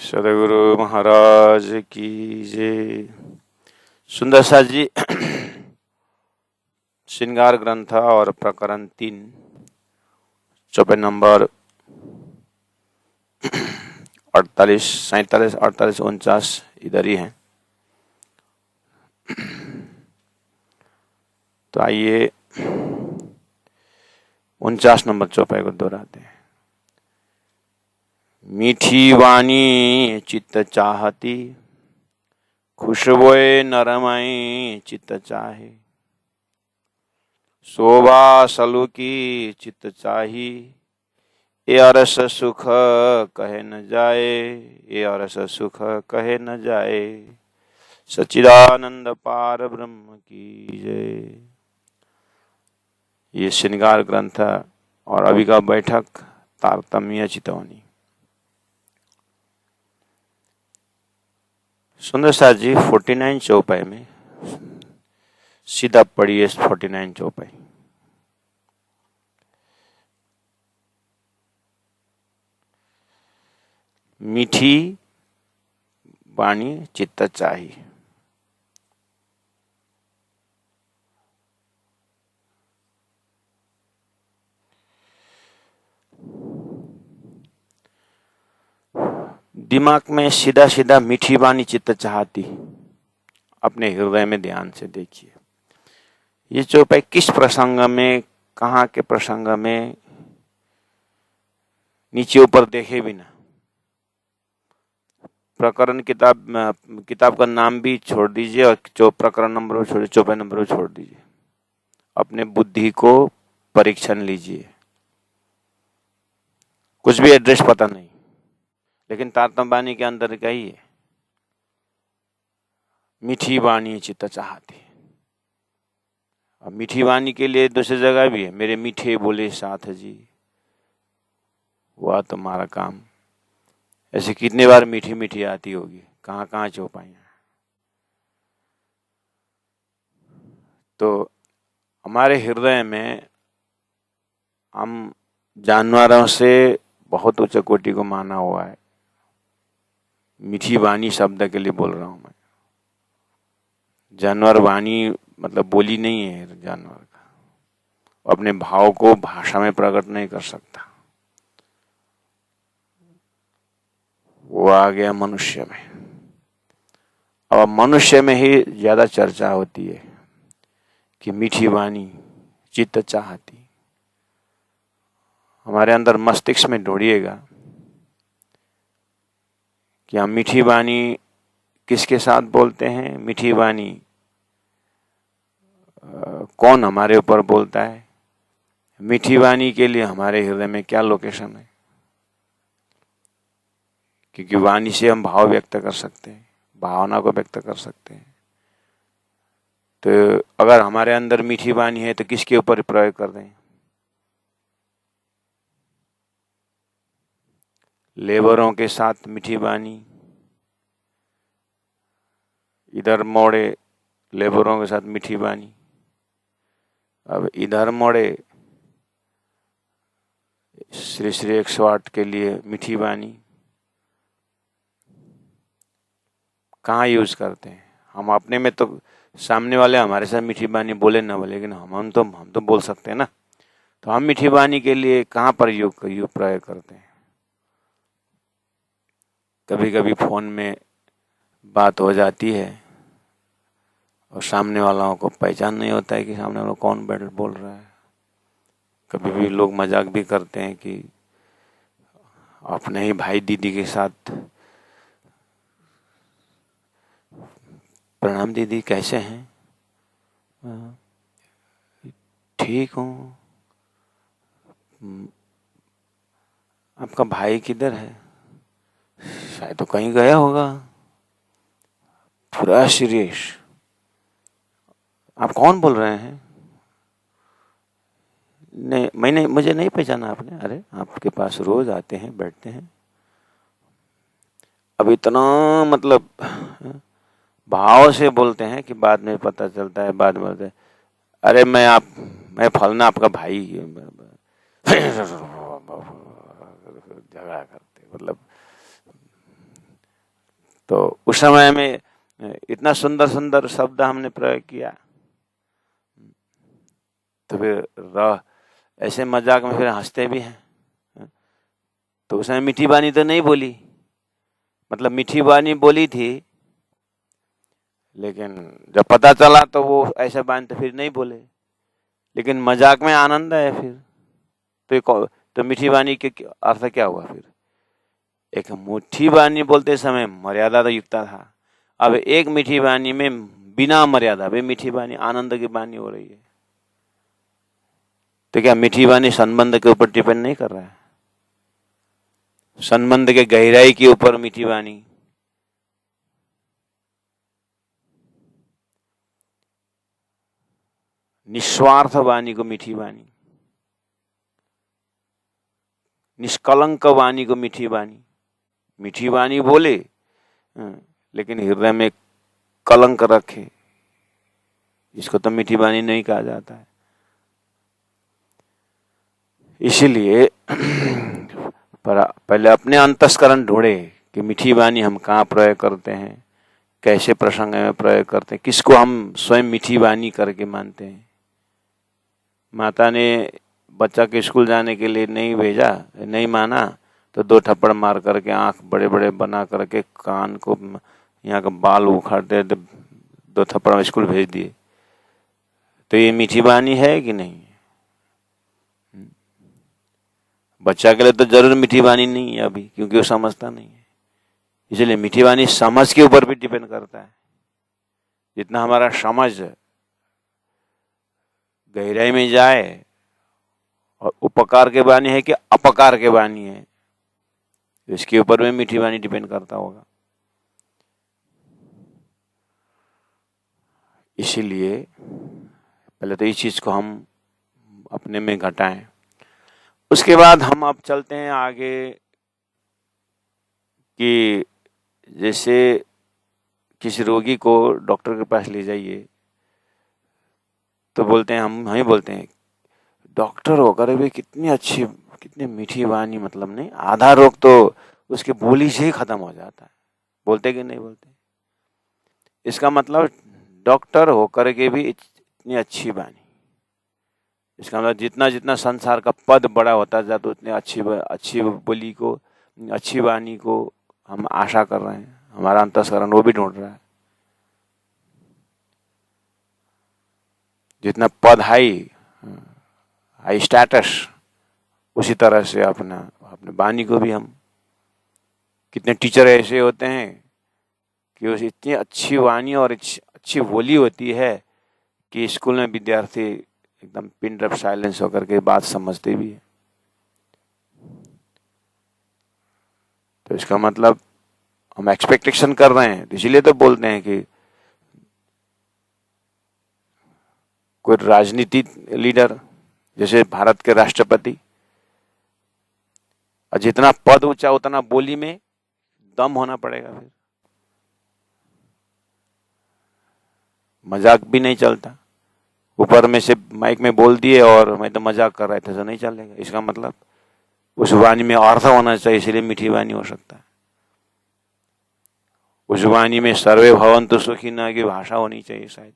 सदगुरु महाराज की जय। सुंदर सा जी श्रृंगार ग्रंथ और प्रकरण 3 चौपाई नंबर 48, 47, 48, 49 इधर ही है। तो आइए 49 नंबर चौपाई को दोहराते हैं। मीठी वाणी चित्त चाहती, खुशबोए नरमई चित्त चाहे। शोभा सलूकी चित्त चाही, ये अरस सुख कहे न जाए, ये अरस सुख कहे न जाए। सच्चिदानंद पार ब्रह्म की जय। ये श्रृंगार ग्रंथ और अभी का बैठक तारतम्य चितौनी। सुंदर सा जी 49 चौपाई में सीधा पढ़िए 49 चौपाई। मीठी वाणी चित्त चाही। दिमाग में सीधा सीधा मीठी वाणी चित्त चाहती। अपने हृदय में ध्यान से देखिए, ये चौपाई किस प्रसंग में, कहाँ के प्रसंग में, नीचे ऊपर देखे बिना। प्रकरण किताब का नाम भी छोड़ दीजिए और जो प्रकरण नंबर छोड़, चौपाई नंबर छोड़ दीजिए। अपने बुद्धि को परीक्षण लीजिए। कुछ भी एड्रेस पता नहीं, लेकिन तारतम्य वाणी के अंदर का ही है। मीठी वाणी चित्त चाहती। अब मीठी वाणी के लिए दूसरी जगह भी है, मेरे मीठे बोले साथ जी हुआ तुम्हारा काम। ऐसे कितने बार मीठी मीठी आती होगी, कहाँ कहाँ चौपाइयां। तो हमारे हृदय में हम जानवरों से बहुत उच्च कोटि को माना हुआ है। मीठी वाणी शब्द के लिए बोल रहा हूं मैं। जानवर वाणी मतलब बोली नहीं है जानवर का, अपने भाव को भाषा में प्रकट नहीं कर सकता। वो आ गया मनुष्य में। अब मनुष्य में ही ज्यादा चर्चा होती है कि मीठी वाणी चित्त चाहती। हमारे अंदर मस्तिष्क में ढूंढिएगा कि हम मीठी वाणी किसके साथ बोलते हैं। मीठी वाणी कौन हमारे ऊपर बोलता है। मीठी वाणी के लिए हमारे हृदय में क्या लोकेशन है, क्योंकि वाणी से हम भाव व्यक्त कर सकते हैं, भावना को व्यक्त कर सकते हैं। तो अगर हमारे अंदर मीठी वाणी है तो किसके ऊपर प्रयोग कर दें। लेबरों के साथ मीठी वाणी, इधर मोड़े लेबरों के साथ मीठी वाणी, अब इधर मोड़े श्री श्री 108 के लिए मीठी वाणी। कहाँ यूज करते हैं हम अपने में। तो सामने वाले हमारे साथ मीठी वाणी बोले ना बोले, लेकिन हम तो बोल सकते हैं ना। तो हम मीठी वाणी के लिए कहाँ पर प्रयोग करते हैं। कभी कभी फोन में बात हो जाती है और सामने वालों को पहचान नहीं होता है कि सामने वाला कौन बोल रहा है। कभी भी लोग मजाक भी करते हैं कि अपने ही भाई दीदी के साथ, प्रणाम दीदी कैसे हैं, ठीक हूँ, आपका भाई किधर है, शायद तो कहीं गया होगा, पूरा सीरियस, आप कौन बोल रहे हैं। नहीं मुझे नहीं पहचाना आपने। अरे आपके पास रोज आते हैं, बैठते हैं। अब इतना मतलब भाव से बोलते हैं कि बाद में पता चलता है, बाद में बोलते हैं अरे मैं फलना आपका भाई। झगड़ा करते मतलब तो उस समय में इतना सुंदर सुंदर शब्द हमने प्रयोग किया, तो फिर ऐसे मजाक में फिर हंसते भी हैं। तो उसने मीठी वाणी तो नहीं बोली, मतलब मीठी वाणी बोली थी, लेकिन जब पता चला तो वो ऐसे बात तो फिर नहीं बोले, लेकिन मजाक में आनंद है फिर। तो मीठी वाणी के अर्थ क्या हुआ फिर? एक मीठी वाणी बोलते समय मर्यादा तो युक्ता था, अब एक मीठी वाणी में बिना मर्यादा वे मीठी वाणी आनंद की वाणी हो रही है। तो क्या मीठी वाणी संबंध के ऊपर डिपेंड नहीं कर रहा है? संबंध के गहराई के ऊपर मीठी वाणी, निस्वार्थ वाणी को मीठी वाणी, निष्कलंक वाणी को मीठी वाणी। मीठी वाणी बोले लेकिन हृदय में कलंक रखे, इसको तो मीठी वाणी नहीं कहा जाता है। इसीलिए पहले अपने अंतस्करण ढूंढे कि मीठी वाणी हम कहाँ प्रयोग करते हैं, कैसे प्रसंग में प्रयोग करते हैं, किसको हम स्वयं मीठी वाणी करके मानते हैं। माता ने बच्चा के स्कूल जाने के लिए नहीं भेजा, नहीं माना, तो 2 थप्पड़ मार करके आंख बड़े बड़े बना करके कान को यहाँ का बाल उखाड़ते 2 थप्पड़ स्कूल भेज दिए। तो ये मीठी वाणी है कि नहीं? बच्चा के लिए तो जरूर मीठी वाणी नहीं है अभी, क्योंकि वो समझता नहीं है। इसलिए मीठी वाणी समझ के ऊपर भी डिपेंड करता है। जितना हमारा समझ गहराई में जाए, और उपकार के वाणी है कि अपकार के वाणी है, इसके ऊपर में मीठी वाणी डिपेंड करता होगा। इसीलिए पहले तो इस चीज को हम अपने में घटाएं। उसके बाद हम अब चलते हैं आगे कि जैसे किसी रोगी को डॉक्टर के पास ले जाइए, तो बोलते हैं, हम ही बोलते हैं, डॉक्टर होकर भी कितनी मीठी वाणी, मतलब नहीं, आधा रोग तो उसके बोली से ही खत्म हो जाता है। बोलते कि नहीं बोलते? इसका मतलब डॉक्टर होकर के भी इतनी अच्छी वाणी, इसका मतलब जितना जितना संसार का पद बड़ा होता जाता, उतने अच्छी बोली को, अच्छी वाणी को हम आशा कर रहे हैं। हमारा अंतस्करण वो भी ढूंढ रहा है। जितना पद हाई स्टेटस, उसी तरह से अपने वाणी को भी हम, कितने टीचर ऐसे होते हैं कि उस इतनी अच्छी वाणी और अच्छी बोली होती है कि स्कूल में विद्यार्थी एकदम पिन ड्रॉप साइलेंस होकर के बात समझते भी है। तो इसका मतलब हम एक्सपेक्टेशन कर रहे हैं, इसीलिए तो बोलते हैं कि कोई राजनीति लीडर, जैसे भारत के राष्ट्रपति, और जितना पद ऊंचा उतना बोली में दम होना पड़ेगा। फिर मजाक भी नहीं चलता, ऊपर में से माइक में बोल दिए और मैं तो मजाक कर रहे थे, तो नहीं चलेगा। इसका मतलब उस वाणी में अर्थ होना चाहिए, इसलिए मीठी वाणी हो सकता है। उस वाणी में सर्वे भवन्तु सुखिनः की भाषा होनी चाहिए शायद।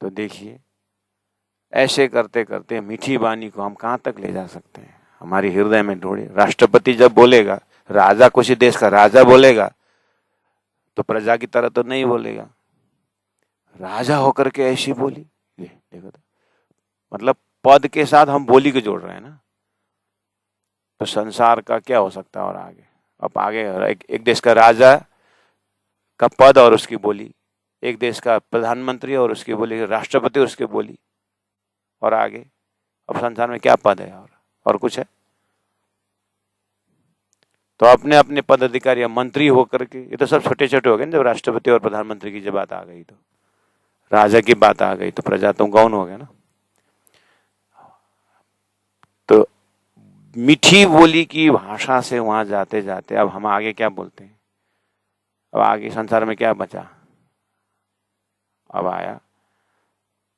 तो देखिए, ऐसे करते करते मीठी वाणी को हम कहाँ तक ले जा सकते हैं, हमारी हृदय में ढूंढे। राष्ट्रपति जब बोलेगा, राजा, किसी देश का राजा बोलेगा, तो प्रजा की तरह तो नहीं बोलेगा। राजा होकर के ऐसी बोली, देखो तो, मतलब पद के साथ हम बोली को जोड़ रहे हैं ना। तो संसार का क्या हो सकता है और आगे? अब आगे एक देश का राजा का पद और उसकी बोली, एक देश का प्रधानमंत्री और उसकी बोली, राष्ट्रपति उसकी बोली, और आगे अब संसार में क्या पद है और कुछ है? तो अपने अपने पदाधिकारी या मंत्री होकर के, ये तो सब छोटे छोटे हो गए ना। जब राष्ट्रपति और प्रधानमंत्री की जब बात आ गई, तो राजा की बात आ गई, तो प्रजा तो गौण हो गया ना। तो मीठी बोली की भाषा से वहां जाते जाते अब हम आगे क्या बोलते हैं? अब आगे संसार में क्या बचा? अब आया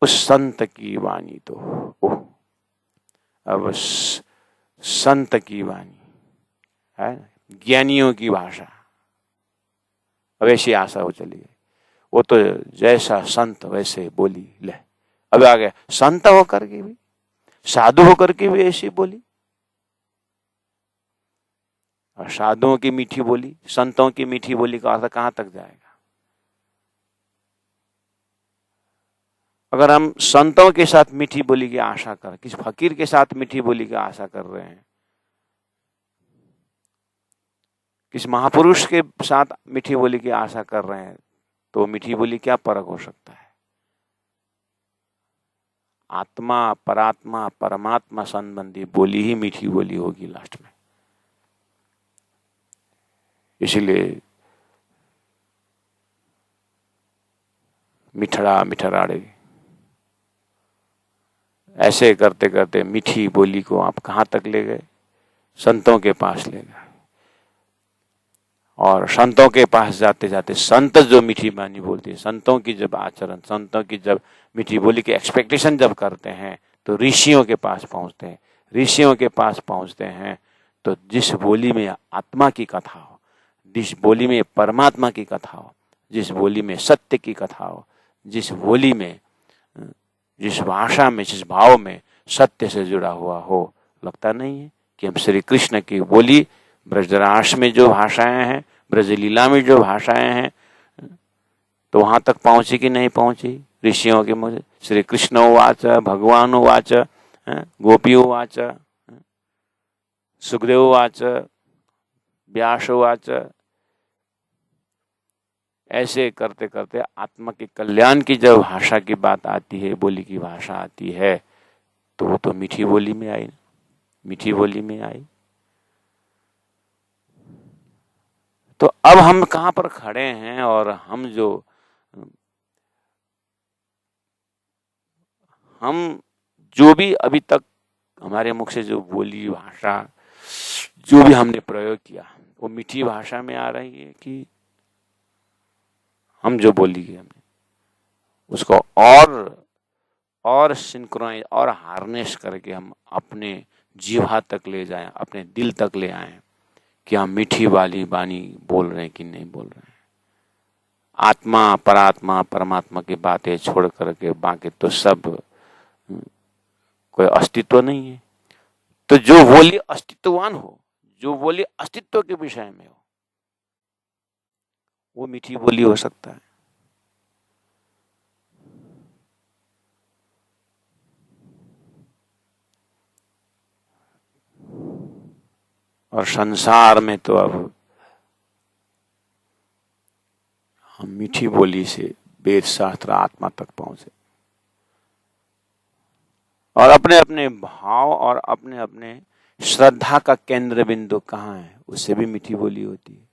उस संत की वाणी। तो ओह, अब संत की वाणी है, ज्ञानियों की भाषा, अब ऐसी आशा हो चली गई। वो तो जैसा संत वैसे बोली। ले अब आ गया संत होकर के भी, साधु होकर के भी ऐसी बोली। और साधुओं की मीठी बोली, संतों की मीठी बोली का अर्थ कहां तक जाएगा? अगर हम संतों के साथ मीठी बोली की आशा कर, किसी फकीर के साथ मीठी बोली की आशा कर रहे हैं, किसी महापुरुष के साथ मीठी बोली की आशा कर रहे हैं, तो मीठी बोली क्या फर्क हो सकता है? आत्मा, परात्मा, परमात्मा संबंधी बोली ही मीठी बोली होगी लास्ट में। इसलिए मिठड़ा मिठड़ाड़े ऐसे करते करते मीठी बोली को आप कहां तक ले गए? संतों के पास ले गए। और संतों के पास जाते जाते संत जो मीठी वाणी बोलती है, संतों की जब आचरण, संतों की जब मीठी बोली की एक्सपेक्टेशन जब करते हैं, तो ऋषियों के पास पहुंचते हैं। ऋषियों के पास पहुंचते हैं तो जिस बोली में आत्मा की कथा हो, जिस बोली में परमात्मा की कथा हो, जिस बोली में सत्य की कथा हो, जिस बोली में, जिस भाषा में, जिस भाव में सत्य से जुड़ा हुआ हो, लगता नहीं है कि हम श्री कृष्ण की बोली, ब्रजरास में जो भाषाएं हैं, ब्रजलीला में जो भाषाएं हैं, तो वहां तक पहुंची कि नहीं पहुंची? ऋषियों के मुझे श्री कृष्ण उवाच, भगवान उवाच, गोपी उवाच, सुखदेव उवाच, व्यास उवाच, ऐसे करते करते आत्मा के कल्याण की जब भाषा की बात आती है, बोली की भाषा आती है, तो वो तो मीठी बोली में आई, मीठी बोली में आई। तो अब हम कहां पर खड़े हैं? और हम जो भी अभी तक हमारे मुख से जो बोली भाषा जो भी हमने प्रयोग किया, वो मीठी भाषा में आ रही है कि हम जो बोली है हमने उसको और सिंक्रोनाइज और हार्नेस करके हम अपने जीवा तक ले जाएं, अपने दिल तक ले आएं कि हम मीठी वाली वाणी बोल रहे हैं कि नहीं बोल रहे हैं। आत्मा, परात्मा, परमात्मा की बातें छोड़ करके बाकी तो सब कोई अस्तित्व नहीं है। तो जो बोली अस्तित्ववान हो, जो बोली अस्तित्व के विषय में हो, वो मीठी बोली हो सकता है। और संसार में तो अब हम मीठी बोली से वेद शास्त्र आत्मा तक पहुंचे और अपने अपने भाव और अपने अपने श्रद्धा का केंद्र बिंदु कहाँ है, उससे भी मीठी बोली होती है।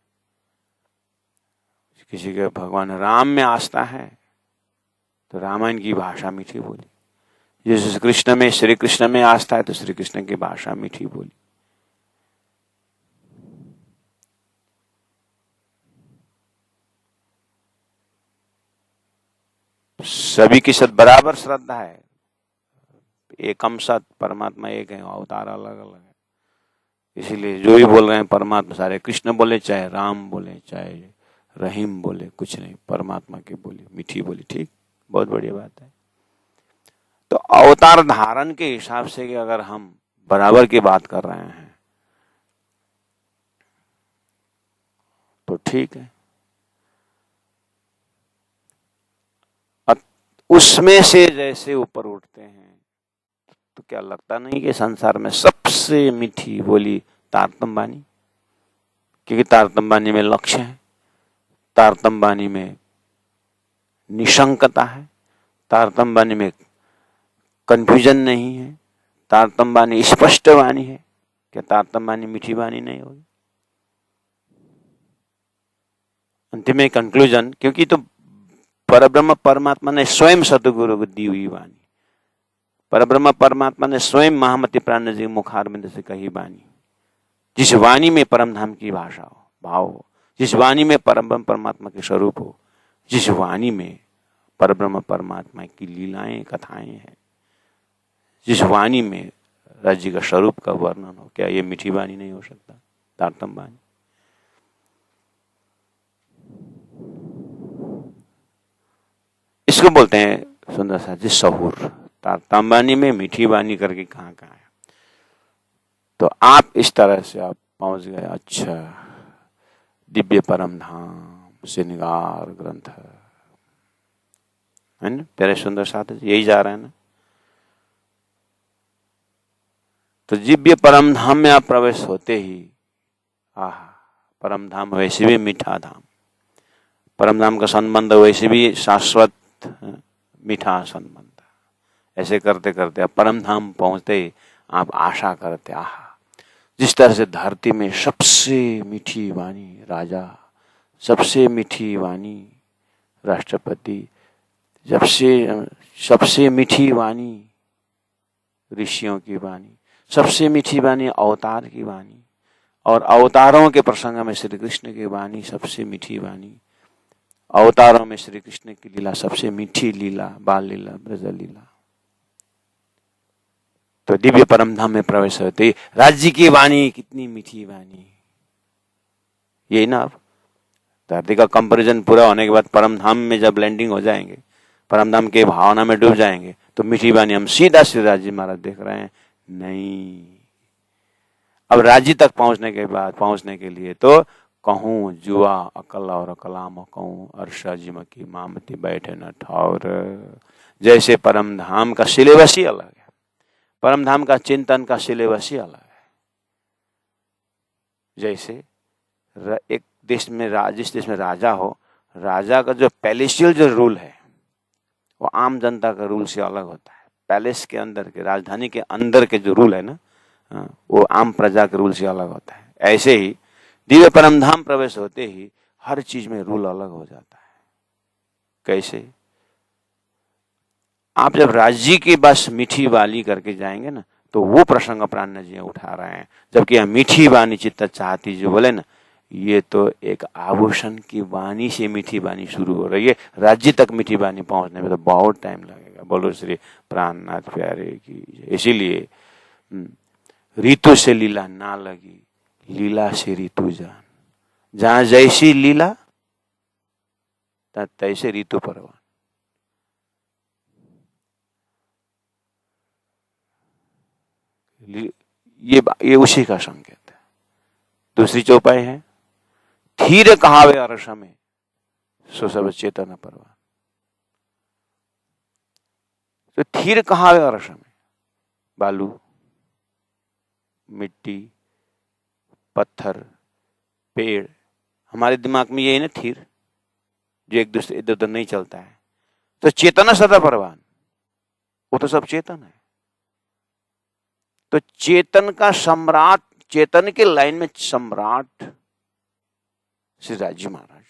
किसी के भगवान राम में आस्था है तो रामायण की भाषा मीठी बोली, जैसे कृष्ण में, श्री कृष्ण में आस्था है तो श्री कृष्ण की भाषा मीठी बोली। सभी की सद बराबर श्रद्धा है, एकम सत, परमात्मा एक है, अवतार अलग अलग है। इसीलिए जो भी बोल रहे हैं परमात्मा, सारे कृष्ण बोले चाहे राम बोले चाहे रहीम बोले, कुछ नहीं, परमात्मा की बोली, मीठी बोली। ठीक, बहुत बढ़िया बात है। तो अवतार धारण के हिसाब से कि अगर हम बराबर की बात कर रहे हैं तो ठीक है। उसमें से जैसे ऊपर उठते हैं तो क्या लगता नहीं कि संसार में सबसे मीठी बोली तारतम वाणी? क्योंकि तारतम वाणी में लक्ष्य है, तारतम वाणी में निशंकता है, तारतम वाणी में कंफ्यूजन नहीं है, तारतम वाणी स्पष्ट वाणी है। क्या तारतम वाणी मीठी वाणी नहीं होगी? अंतिम में कंक्लूजन, क्योंकि तो परब्रह्म परमात्मा ने स्वयं सतगुरु को दी हुई वाणी, परब्रह्म परमात्मा ने स्वयं महामति प्राण जी मुखारबिंद से कही वाणी, जिस वाणी में परम धाम की भाषा हो, भाव हो, जिस वाणी में परब्रह्म परमात्मा के स्वरूप हो, जिस वाणी में परब्रह्म परमात्मा की लीलाएं कथाएं हैं, जिस वाणी में राज्य का स्वरूप का वर्णन हो, क्या ये मीठी वाणी नहीं हो सकता? तारतम वाणी। इसको बोलते हैं सुंदर सा जी सहूर। तारतम्य में मीठी वाणी करके कहाँ है। तो आप इस तरह से आप पहुंच गए। अच्छा, दिव्य परम धाम श्रृंगार ग्रंथ है ना, प्यारे सुंदर साथ यही जा रहे हैं ना। तो दिव्य परम धाम में आप प्रवेश होते ही आह, परम धाम वैसे भी मीठा धाम, परम धाम का संबंध वैसे भी शाश्वत मीठा संबंध। ऐसे करते करते आप परम धाम पहुंचते ही आप आशा करते आह, जिस तरह से धरती में सबसे मीठी वाणी राजा, सबसे मीठी वाणी राष्ट्रपति, सबसे मीठी वाणी ऋषियों की वाणी, सबसे मीठी वाणी अवतार की वाणी, और अवतारों के प्रसंग में श्री कृष्ण की वाणी सबसे मीठी वाणी। अवतारों में श्री कृष्ण की लीला सबसे मीठी लीला, बाल लीला, ब्रज लीला। तो दिव्य परम धाम में प्रवेश होते राज्य की वाणी कितनी मीठी वाणी। यही ना, आप धरती का कंपैरिजन पूरा होने के बाद परम धाम में जब लैंडिंग हो जाएंगे, परम धाम के भावना में डूब जाएंगे, तो मीठी वाणी हम सीधा सीधा जी महाराज देख रहे हैं। नहीं, अब राज्य तक पहुंचने के लिए तो कहूँ जुआ अकल और कलाम कहूँ अर्षा जिम की मामती बैठे न ठौर। जैसे परम धाम का सिलेबस ही अलग है, परम धाम का चिंतन का सिलेबस ही अलग है। जैसे एक देश में जिस देश में राजा हो, राजा का जो पैलेसियल जो रूल है वो आम जनता का रूल से अलग होता है। पैलेस के अंदर के, राजधानी के अंदर के जो रूल है ना, वो आम प्रजा के रूल से अलग होता है। ऐसे ही दिव्य परम धाम प्रवेश होते ही हर चीज में रूल अलग हो जाता है। कैसे? आप जब राज्य की बस मीठी वाली करके जाएंगे ना, तो वो प्रसंग प्राण जी उठा रहे हैं। जबकि यह मीठी वाणी चित्त चाहती जो बोले ना, ये तो एक आभूषण की वाणी से मीठी वाणी शुरू हो रही है। राज्य तक मीठी वाणी पहुंचने में तो बहुत टाइम लगेगा। बोलो श्री प्राणनाथ प्यारे की। इसीलिए ऋतु से लीला ना लगी, लीला से ऋतु जान। जहां जैसी लीला तैसे ऋतु परवान। ये उसी का संकेत है। दूसरी चौपाई है, धीर कहावे अरस में सो सब चेतन परवान। तो धीर कहावे अरस में, बालू, मिट्टी, पत्थर, पेड़, हमारे दिमाग में यही ना थीर, जो एक दूसरे इधर उधर नहीं चलता है। तो चेतना सदा परवान, वो तो सब चेतन है। तो चेतन का सम्राट, चेतन के लाइन में सम्राट श्री राजी महाराज,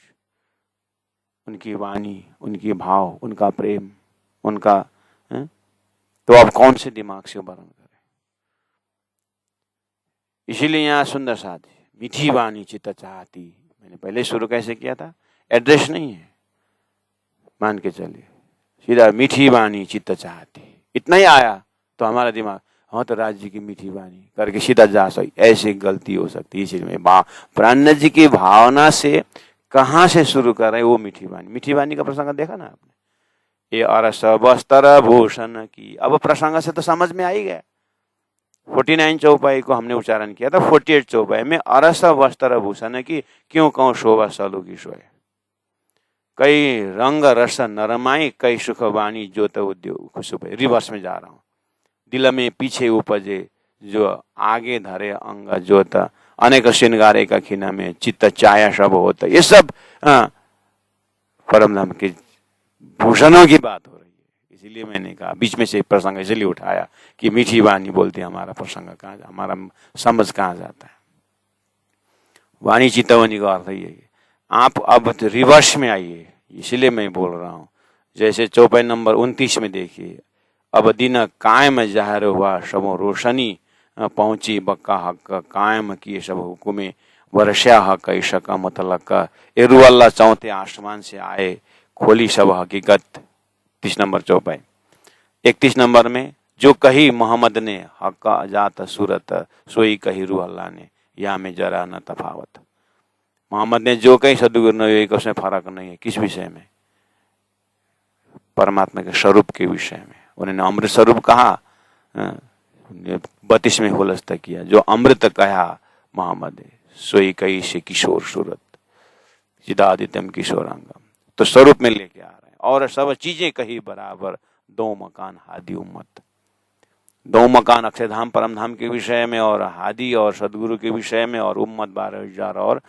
उनकी वाणी, उनकी भाव, उनका प्रेम, उनका तो आप कौन से दिमाग से वर्णन करें। इसीलिए यहाँ सुंदर साथ मीठी वाणी चित्त चाहती। मैंने पहले शुरू कैसे किया था, एड्रेस नहीं है, मान के चलिए सीधा मीठी वाणी चित्त चाहती। इतना ही आया तो हमारा दिमाग हाँ तो राज्य की मीठी वाणी करके सीधा जा सकती। ऐसी गलती हो सकती है। इसलिए प्राण जी की भावना से कहाँ से शुरू कर रहे हैं, वो मीठी वाणी। मीठी वाणी का प्रसंग देखा ना आपने, ये अरस वस्त्र भूषण की। अब प्रसंग से तो समझ में आ ही गया। 49 चौपाई को हमने उच्चारण किया था। 48 चौपाई में अरस वस्त्र भूषण की क्यों कहूं शोभा सलू की सोए। कई रंग रस नरमाई, कई सुख वाणी ज्योत उद्योग खुशुप। रिवर्स में जा रहा हूं। दिल में पीछे उपजे जो आगे धरे अंग ज्योत, अनेक श्रृंगारे का खिना में चित्त चाया सब होता। ये सब परम धाम के भूषणों की बात हो रही है। इसीलिए मैंने कहा बीच में से प्रसंग इसलिए उठाया कि मीठी वाणी बोलते हमारा प्रसंग कहाँ, हमारा समझ कहाँ जाता है। वाणी चितवनी का अर्थ ही है। आप अब रिवर्स में आइए, इसलिए मैं बोल रहा हूँ। जैसे चौपाई नंबर 29 में देखिए, अब दिन कायम जाहिर हुआ सबो रोशनी, पहुंची बक्का हक कायम किए सब हुकुमे, वर्षा हक ईशका मतलब एरू अल्लाह चौथे आसमान से आए, खोली सब हकीकत। 30 नंबर चौपाई। 31 नंबर में जो कही मोहम्मद ने हक जात सूरत, सोई कही रूह अल्लाह ने, या में जरा न तफावत। मोहम्मद ने जो कहीं सदगुरु ने, उसमें फर्क नहीं है किस विषय में। परमात्मा के स्वरूप के विषय में। उन्होंने अमृत स्वरूप कहा, 32वें होलस तक किया। जो अमृत कहा मोहम्मद सोई कई से किशोर सूरत चिदादित्यम किशोरांगम। तो स्वरूप में लेके आ रहे हैं। और सब चीजें कही बराबर, दो मकान हादी उम्मत। दो मकान अक्षरधाम परम धाम के विषय में और हादी और सदगुरु के विषय में, और उम्मत 12,000 और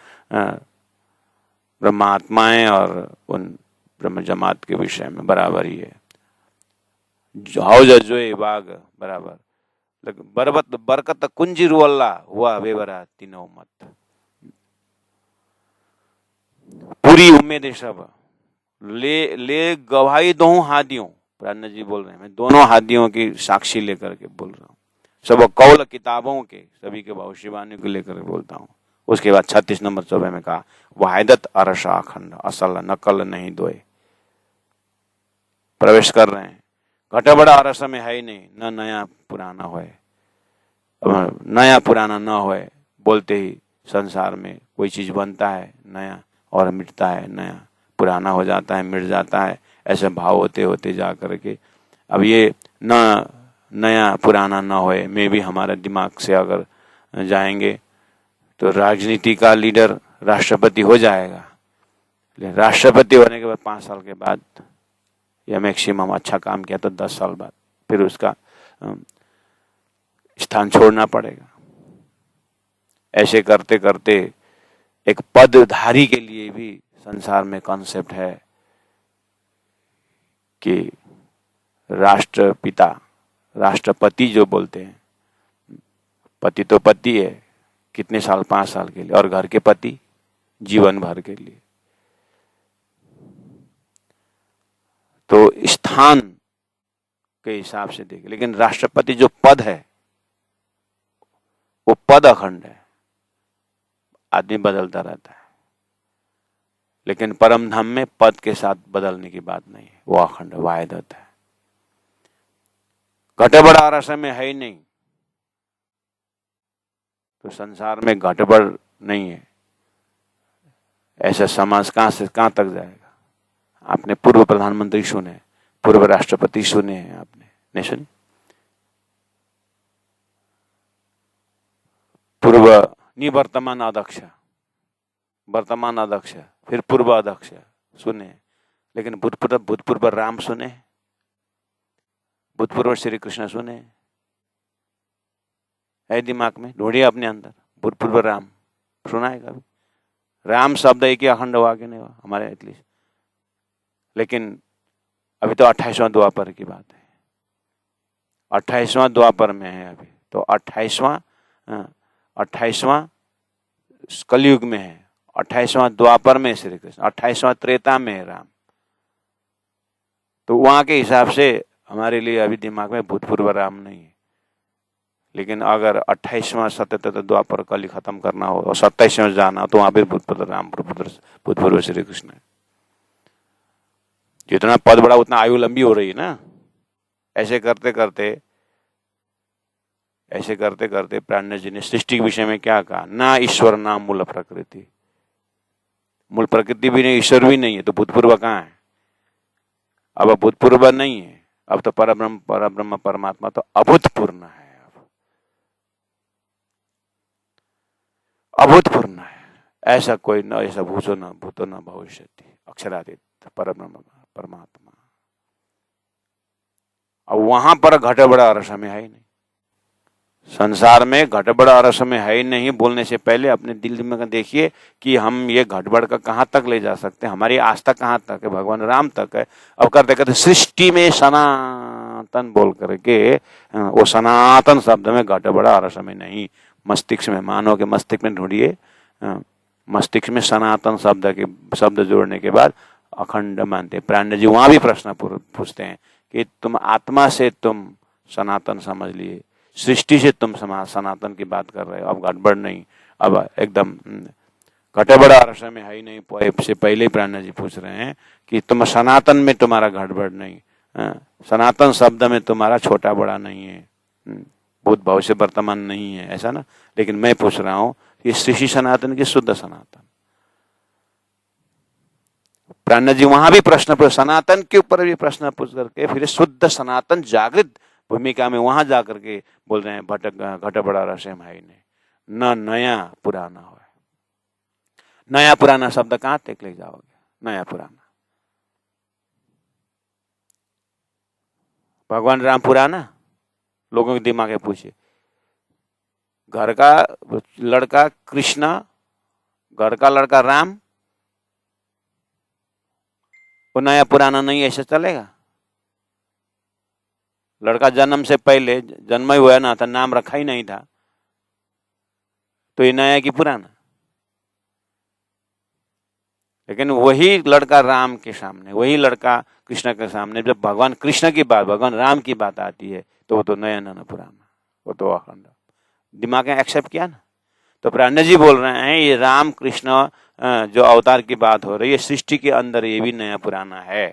ब्रह्मात्माएं और उन ब्रह्म जमात के विषय में बराबर ही है। हौज जोए बाग बराबर, बरबत बरकत कुंजी रुअल्ला हुआ बेबरा तीनों उम्मत। पूरी उम्मीद है सब ले गवाही दो हादियों। प्राण जी बोल रहे हैं, मैं दोनों हादियों की साक्षी लेकर के बोल रहा हूँ। सब कौल किताबों के सभी के भविष्यवाणी को लेकर बोलता हूँ। उसके बाद 36 नंबर चौबे में कहा, वाहिदत अरशा अखंड असल नकल नहीं दोए। प्रवेश कर रहे हैं। घटा बड़ा अरस में है ही नहीं, न नया पुराना होए। नया पुराना न होए बोलते ही संसार में कोई चीज बनता है नया और मिटता है, नया पुराना हो जाता है, मिट जाता है। ऐसे भाव होते होते जा करके अब ये न नया पुराना न होए में भी हमारे दिमाग से अगर जाएंगे तो राजनीति का लीडर राष्ट्रपति हो जाएगा। राष्ट्रपति होने के बाद 5 साल के बाद या मैक्सिमम अच्छा काम किया तो 10 साल बाद फिर उसका स्थान छोड़ना पड़ेगा। ऐसे करते करते एक पदधारी के लिए भी संसार में कॉन्सेप्ट है कि राष्ट्रपिता, राष्ट्रपति जो बोलते हैं, पति तो पति है कितने साल, 5 साल के लिए, और घर के पति जीवन भर के लिए। तो स्थान के हिसाब से देखें, लेकिन राष्ट्रपति जो पद है वो पद अखंड है, आदमी बदलता रहता है। लेकिन परम धाम में पद के साथ बदलने की बात नहीं है, वो अखंड वाहिदत है। घटबड़ आरस में है ही नहीं तो संसार में घटबड़ नहीं है, ऐसा समाज कहां से कहां तक जाएगा। आपने पूर्व प्रधानमंत्री सुने, पूर्व राष्ट्रपति सुने हैं आपने, नहीं सुने? पूर्व निवर्तमान अध्यक्ष, वर्तमान अध्यक्ष, फिर पूर्व अध्यक्ष सुने, लेकिन भूतपूर्व राम सुने, भूतपूर्व श्री कृष्ण सुने? है दिमाग में? ढूंढिए अपने अंदर, भूतपूर्व राम सुना है कभी? राम शब्द एक ही अखंड हुआ कि नहीं हुआ हमारे एटलीस्ट। लेकिन अभी तो 28वां द्वापर की बात है, 28वां द्वापर में है अभी, तो 28वां कलयुग में है, 28वां द्वापर में श्री कृष्ण, 28वां त्रेता में है राम। तो वहां के हिसाब से हमारे लिए अभी दिमाग में भूतपूर्व राम नहीं है। लेकिन अगर 28वां सत्यतः द्वापर कली खत्म करना हो और 27वां जाना तो वहां पे भूतपूर्व राम, भूतपूर्व श्री कृष्ण है। जितना पद बड़ा उतना आयु लंबी हो रही है ना। ऐसे करते करते प्राण जी ने सृष्टि के विषय में क्या कहा, ना ईश्वर ना मूल प्रकृति। मूल प्रकृति भी नहीं, ईश्वर भी नहीं है, तो भूतपूर्व कहाँ है? अब भूतपूर्व नहीं है, अब तो परब्रह्म परमात्मा तो अभूतपूर्ण है। अभूतपूर्ण है, ऐसा कोई न, ऐसा भूतो न भविष्यति, अक्षरादित परब्रह्म परमात्मा। अब वहां पर घटबड़ा रस में है ही नहीं, संसार में घटबड़ा रस में है ही नहीं। बोलने से पहले अपने दिल में देखिए कि हम ये घटबड़ का कहां तक ले जा सकते हैं, हमारी आस्था कहां तक है, भगवान राम तक है। अब करते करते सृष्टि में सनातन बोल करके वो सनातन शब्द में घटबड़ा रस में नहीं, मस्तिष्क में, मानव के मस्तिष्क में ढूंढिए, मस्तिष्क में सनातन शब्द जोड़ने के बाद अखंड मानते। प्राण जी वहां भी प्रश्न पूछते हैं कि तुम आत्मा से तुम सनातन समझ लिए, सृष्टि से तुम सनातन की बात कर रहे हो, अब गड़बड़ नहीं, अब एकदम घटबड़ा रस में है ही नहीं। से पहले ही प्राण जी पूछ रहे हैं कि तुम सनातन में तुम्हारा गड़बड़ नहीं, सनातन शब्द में तुम्हारा छोटा बड़ा नहीं है, भूत भविष्य वर्तमान नहीं है, ऐसा ना। लेकिन मैं पूछ रहा हूं कि सृष्टि सनातन की शुद्ध सनातन, प्राण जी वहां भी प्रश्न सनातन के ऊपर भी प्रश्न पूछ करके फिर शुद्ध सनातन जागृत भूमिका में वहां जाकर के बोल रहे हैं घट बड़ा रसम है ने न नया पुराना हो। नया पुराना शब्द कहाँ तक ले जाओगे? नया पुराना। भगवान राम पुराना? लोगों के दिमाग में पूछिए। घर का लड़का कृष्ण, घर का लड़का राम, वो नया पुराना नहीं, ऐसे चलेगा? लड़का जन्म से पहले जन्म ही हुआ ना था, नाम रखा ही नहीं था, तो ये नया कि पुराना? लेकिन वही लड़का राम के सामने, वही लड़का कृष्ण के सामने जब भगवान कृष्ण की बात, भगवान राम की बात आती है तो वो तो नया ना पुराना, वो तो अखंड। दिमाग में एक्सेप्ट किया ना। तो प्राण जी बोल रहे हैं ये राम कृष्ण जो अवतार की बात हो रही है, सृष्टि के अंदर ये भी नया पुराना है,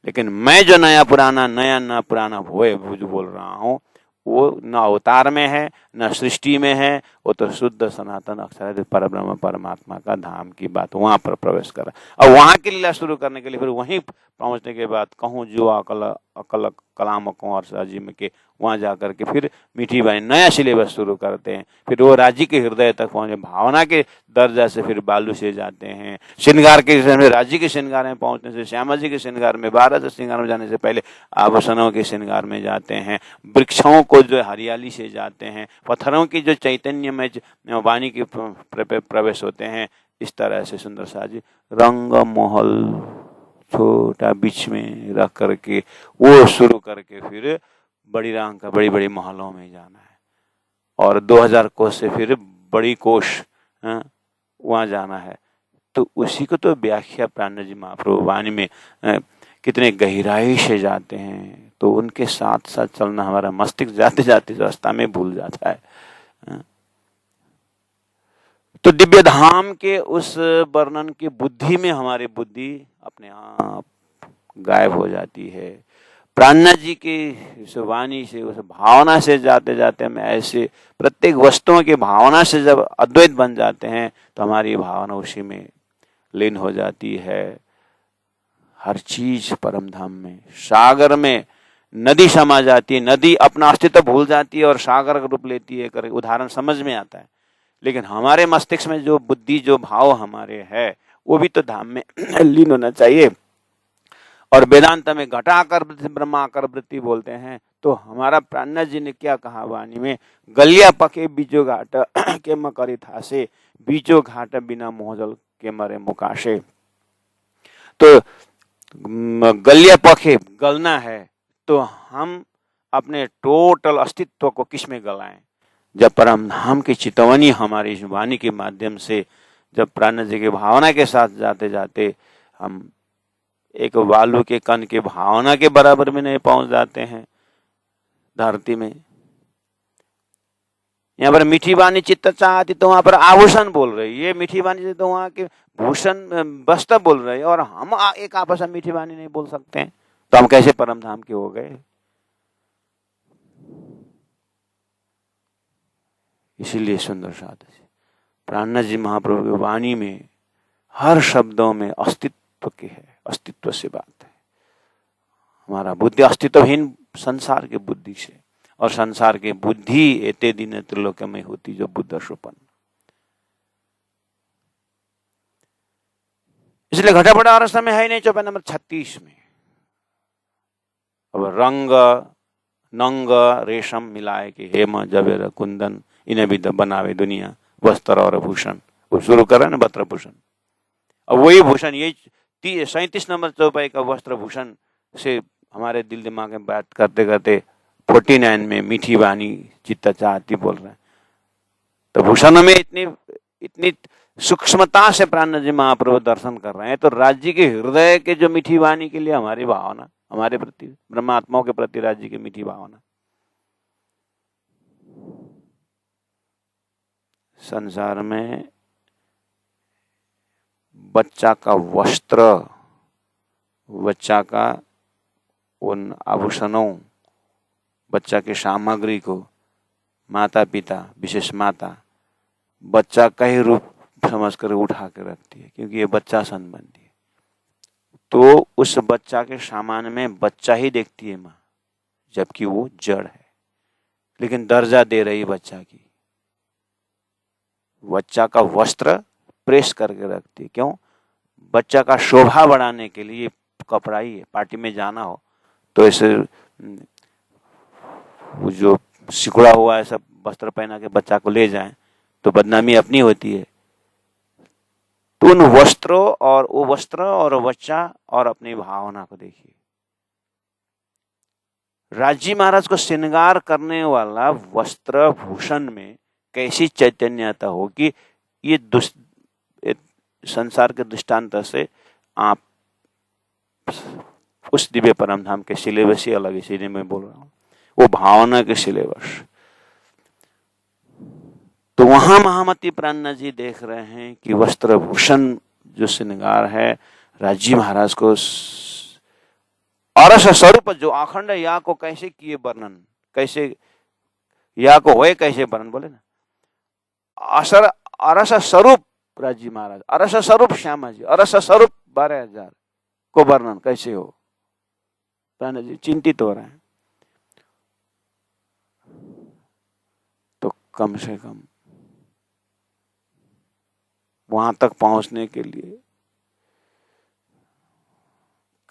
लेकिन मैं जो नया पुराना नया न पुराना हुए जो बोल रहा हूँ वो न अवतार में है न सृष्टि में है, वो तो शुद्ध सनातन अक्षर परब्रह्म परमात्मा का धाम की बात वहां पर प्रवेश करा। और वहां की लीला शुरू करने के लिए फिर वहीं पहुंचने के बाद कहूँ जो अकल अकल कलाम कुंवर साजिम के वहां जाकर के फिर मीठी बाई नया सिलेबस शुरू करते हैं। फिर वो राज्य के हृदय तक पहुंचे, भावना के दर्जा से फिर बालू से जाते हैं, श्रृंगार के राज्य के श्रृंगार में पहुंचने से, श्यामा जी के श्रृंगार में, 12 श्रृंगार में जाने से पहले आभूषणों के श्रृंगार में जाते हैं, वृक्षों को जो हरियाली से जाते हैं, पत्थरों की जो चैतन्य में वाणी के प्रवेश होते हैं। इस तरह से सुंदर सा जी रंग महल छोटा बीच में रख करके वो शुरू करके फिर बड़ी रंग का बड़ी बड़ी महलों में जाना है, और 2000 कोस से फिर बड़ी कोश वहां जाना है। तो उसी को तो व्याख्या प्राण जी महाप्रभु वाणी में कितने गहराई से जाते हैं, तो उनके साथ साथ चलना हमारा मस्तिष्क जाते जाते रास्ता में भूल जाता है। तो दिव्य धाम के उस वर्णन की बुद्धि में हमारी बुद्धि अपने आप गायब हो जाती है। प्राणनाथ जी की उस वाणी से, उस भावना से जाते जाते हम ऐसे प्रत्येक वस्तुओं की भावना से जब अद्वैत बन जाते हैं तो हमारी भावना उसी में लीन हो जाती है। हर चीज परम धाम में, सागर में नदी समा जाती है, नदी अपना अस्तित्व भूल जाती है और सागर का रूप लेती है। कर उदाहरण समझ में आता है, लेकिन हमारे मस्तिष्क में जो बुद्धि जो भाव हमारे है वो भी तो धाम में लीन होना चाहिए। और वेदांत में घटाकर ब्रह्माकर वृत्ति बोलते हैं। तो हमारा प्राणनाथ जी ने क्या कहा वाणी में, गलिया पके बीजो घाट के मकरी था से, बीजो घाट बिना मोहजल के मरे मुकाशे। तो गलिया पके गलना है तो हम अपने टोटल अस्तित्व को किस में गलाएं? जब परम धाम की चितवनी हमारी इस वाणी के माध्यम से, जब प्राणनाथ जी की भावना के साथ जाते जाते हम एक बालू के कण के भावना के बराबर में नहीं पहुंच जाते हैं धरती में। यहाँ पर मीठी वाणी चित्त चाहती तो वहां पर आभूषण बोल रही है, मीठी वाणी से तो वहां के भूषण वस्त्र बोल रहे हैं, और हम एक आपस में मीठी वाणी नहीं बोल सकते हैं, तो हम कैसे परम धाम के हो गए? इसीलिए सुंदर साध प्राणनाथ जी महाप्रभु की वाणी में हर शब्दों में अस्तित्व की है, अस्तित्व से बात है। हमारा बुद्धि अस्तित्वहीन संसार के बुद्धि से, और संसार के बुद्धि एते दिन त्रिलोक में होती जो बुद्ध सुपन्न। इसलिए घटाबड़ा और समय है नहीं। चौपाई नंबर 36 में अब रंग नंग रेशम मिलाए के हेम जवेर कुंदन इन्हें भी बनावे दुनिया वस्त्र और भूषण। वो शुरू कर रहा है ना वस्त्र भूषण। अब वही भूषण यही 37 नंबर चौपाई का वस्त्र भूषण से हमारे दिल दिमाग में बात करते करते 49 में मीठी वाणी चित्त चाहती बोल रहे हैं। तो भूषण में इतनी सूक्ष्मता से प्राणनाथ जी महाप्रभु दर्शन कर रहे हैं। तो राज्य के हृदय के जो मीठी वाणी के लिए हमारी भावना, हमारे प्रति ब्रह्मात्माओं के प्रति राज्य की मीठी भावना, संसार में बच्चा का वस्त्र, बच्चा का उन आभूषणों, बच्चा की सामग्री को माता पिता, विशेष माता, बच्चा का ही रूप समझकर उठा के रखती है, क्योंकि ये बच्चा संबंधी है। तो उस बच्चा के सामान में बच्चा ही देखती है माँ, जबकि वो जड़ है, लेकिन दर्जा दे रही बच्चा की। बच्चा का वस्त्र प्रेस करके रखती है, क्यों? बच्चा का शोभा बढ़ाने के लिए कपड़ा ही है। पार्टी में जाना हो तो ऐसे वो जो सिकुड़ा हुआ है सब वस्त्र पहना के बच्चा को ले जाएं तो बदनामी अपनी होती है। तो उन वस्त्रों और वो वस्त्र और बच्चा और अपनी भावना को देखिए। राजी महाराज को श्रृंगार करने वाला वस्त्र भूषण में कैसी चैतन्यता हो कि ये संसार के दृष्टांत से आप उस दिव्य परम धाम के सिलेबस ही अलग, इसीलिए मैं बोल रहा हूं, वो भावना के सिलेबस। तो वहां महामती प्राणनाथ जी देख रहे हैं कि वस्त्र भूषण जो श्रृंगार है राजी महाराज को अरस स्वरूप जो अखंड या को कैसे किए वर्णन, कैसे या को होए कैसे वर्णन बोले ना, असर अरस स्वरूप राजी महाराज, अरस स्वरूप श्यामा जी, अरस स्वरूप 12,000 को वर्णन कैसे हो? प्राणनाथ जी चिंतित हो रहे हैं। तो कम से कम वहां तक पहुंचने के लिए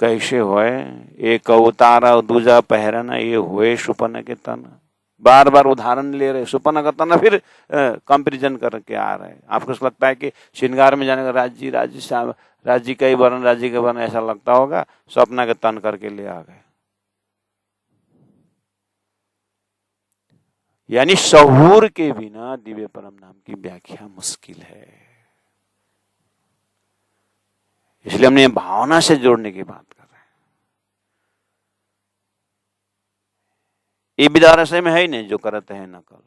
कैसे होए? एक अवतार दूजा पहरना, ये हुए सुपन के तन। बार बार उदाहरण ले रहे, सुपन का तन फिर कंपेरिजन करके आ रहे हैं। आपको लगता है कि श्रृंगार में जाने का राज्य का ही वर्ण, राज्य का वर्ण ऐसा लगता होगा, स्वप्न के तन करके ले आ गए। यानी सहूर के बिना दिव्य परम नाम की व्याख्या मुश्किल है। इसलिए हमने भावना से जोड़ने की बात कर रहे हैं। ये विदारसय में है ही नहीं, जो करते हैं नकल।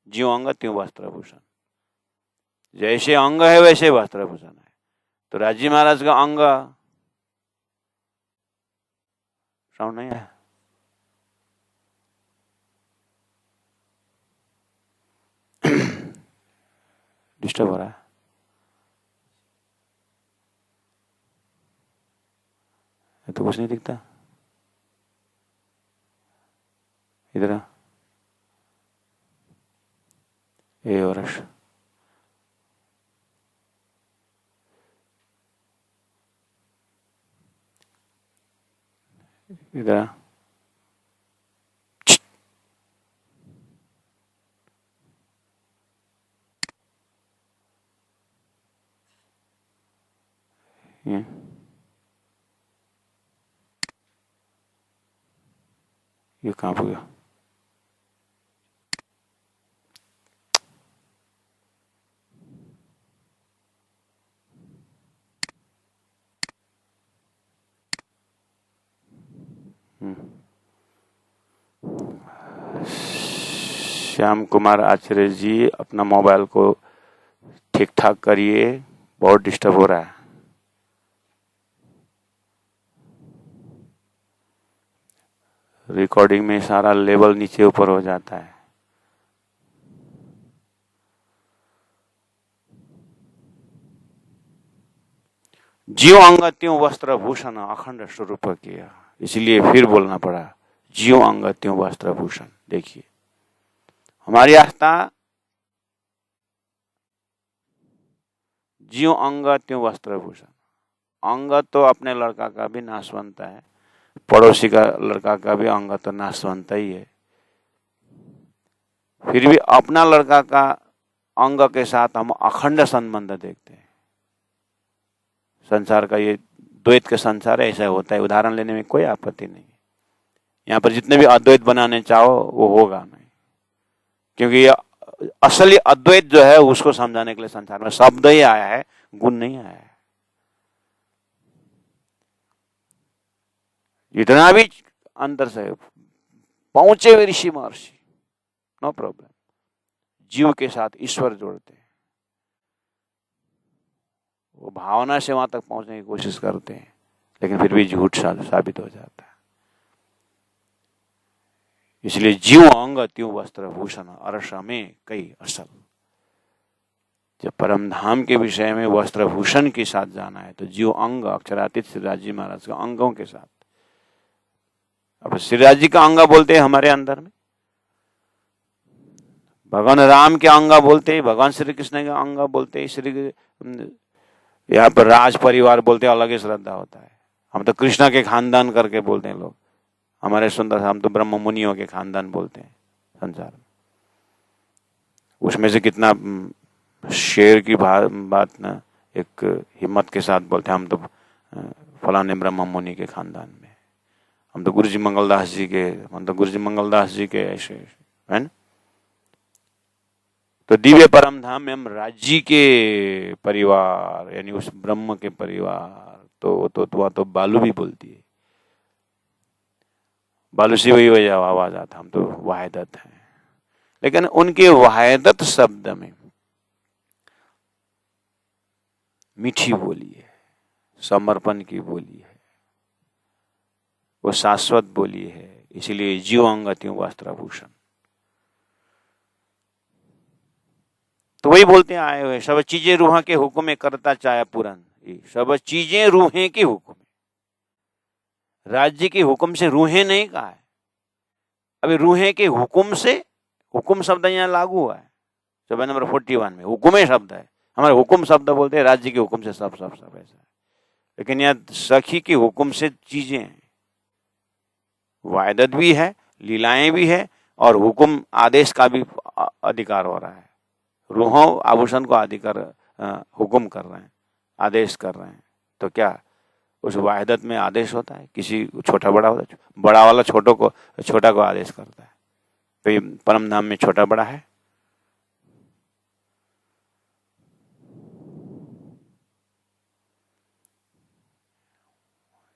ज्यों अंग त्यों वस्त्रभूषण, जैसे अंग है वैसे वस्त्रभूषण है। तो राजी महाराज का अंग साउंड नहीं है, डिस्टर्ब हो रहा है। तो कुछ नहीं दिखता इधर। ये वर्ष इधर ये कहाँ हो गया? श्याम कुमार आचार्य जी, अपना मोबाइल को ठीक ठाक करिए, बहुत डिस्टर्ब हो रहा है। रिकॉर्डिंग में सारा लेवल नीचे ऊपर हो जाता है। ज्यों अंग त्यों वस्त्र भूषण अखंड स्वरूप किया, इसलिए फिर बोलना पड़ा, ज्यों अंग त्यों वस्त्र भूषण। देखिए हमारी आस्था ज्यों अंग त्यों वस्त्र भूषण। अंग तो अपने लड़का का भी नाशवंत है, पड़ोसी का लड़का का भी अंग तो नाशवंत ही है, फिर भी अपना लड़का का अंग के साथ हम अखंड संबंध देखते हैं। संसार का ये द्वैत का संसार है, ऐसा होता है। उदाहरण लेने में कोई आपत्ति नहीं है। यहाँ पर जितने भी अद्वैत बनाने चाहो वो होगा नहीं, क्योंकि ये असली अद्वैत जो है उसको समझाने के लिए संसार में शब्द ही आया है, गुण नहीं आया है। जितना भी अंदर से पहुंचे हुए ऋषि महर्षि, नो प्रॉब्लम, जीव के साथ ईश्वर जोड़ते हैं, वो भावना से वहां तक पहुंचने की कोशिश करते हैं, लेकिन फिर भी झूठ साबित हो जाता है। इसलिए ज्यों अंग त्यों वस्त्र भूषण, अरस में कई असल। जब परम धाम के विषय में वस्त्रभूषण के साथ जाना है तो जीव अंग अक्षरातीत श्रीराज जी महाराज के अंगों के साथ। अब श्रीराज जी का अंगा बोलते हैं हमारे अंदर में, भगवान राम के अंगा बोलते हैं, भगवान श्री कृष्ण के अंगा बोलते हैं, श्री यहाँ पर राज परिवार बोलते हैं, अलग ही श्रद्धा होता है। हम तो कृष्ण के खानदान करके बोलते हैं लोग, हमारे सुंदर हम तो ब्रह्म मुनियों के खानदान बोलते हैं संसार में। उसमें से कितना शेर की बात ना एक हिम्मत के साथ बोलते हैं, हम तो फलाने ब्रह्म मुनि के खानदान में, हम तो गुरु जी मंगलदास जी के, हम तो गुरु जी मंगलदास जी के ऐसे है ना। तो दिव्य परम धाम में हम राज्य के परिवार यानी उस ब्रह्म के परिवार, तो बालू भी बोलती है, बालू से वही आवाज आता, हम तो वाहिदत हैं। लेकिन उनके वाहिदत शब्द में मीठी बोली है, समर्पण की बोली है, वो शाश्वत बोली है, इसलिए जीव अंगत्यों वस्त्रभूषण। तो वही बोलते हैं आए हुए, सब चीजें रूह के हुक्म में करता चाहे पूरन, सब चीजें रूहें के हुक्म में, राज्य के हुक्म से रूहें नहीं कहा है। अभी रूहें के हुक्म से, हुक्म शब्द यहाँ लागू हुआ है 7 नंबर 41 में, हुक्म शब्द है, हमारे हुक्म शब्द बोलते हैं राज्य के हुक्म से सब ऐसा है। लेकिन यहाँ सखी के हुक्म से चीजें हैं, वायदत भी है, लीलाएं भी है, और हुक्म आदेश का भी अधिकार हो रहा है। रूहों आभूषण को अधिकार हुक्म कर रहे हैं, आदेश कर रहे हैं। तो क्या उस वाहिदत में आदेश होता है? किसी छोटा बड़ा होता है, बड़ा वाला छोटा को आदेश करता है। तो ये परम धाम में छोटा बड़ा है।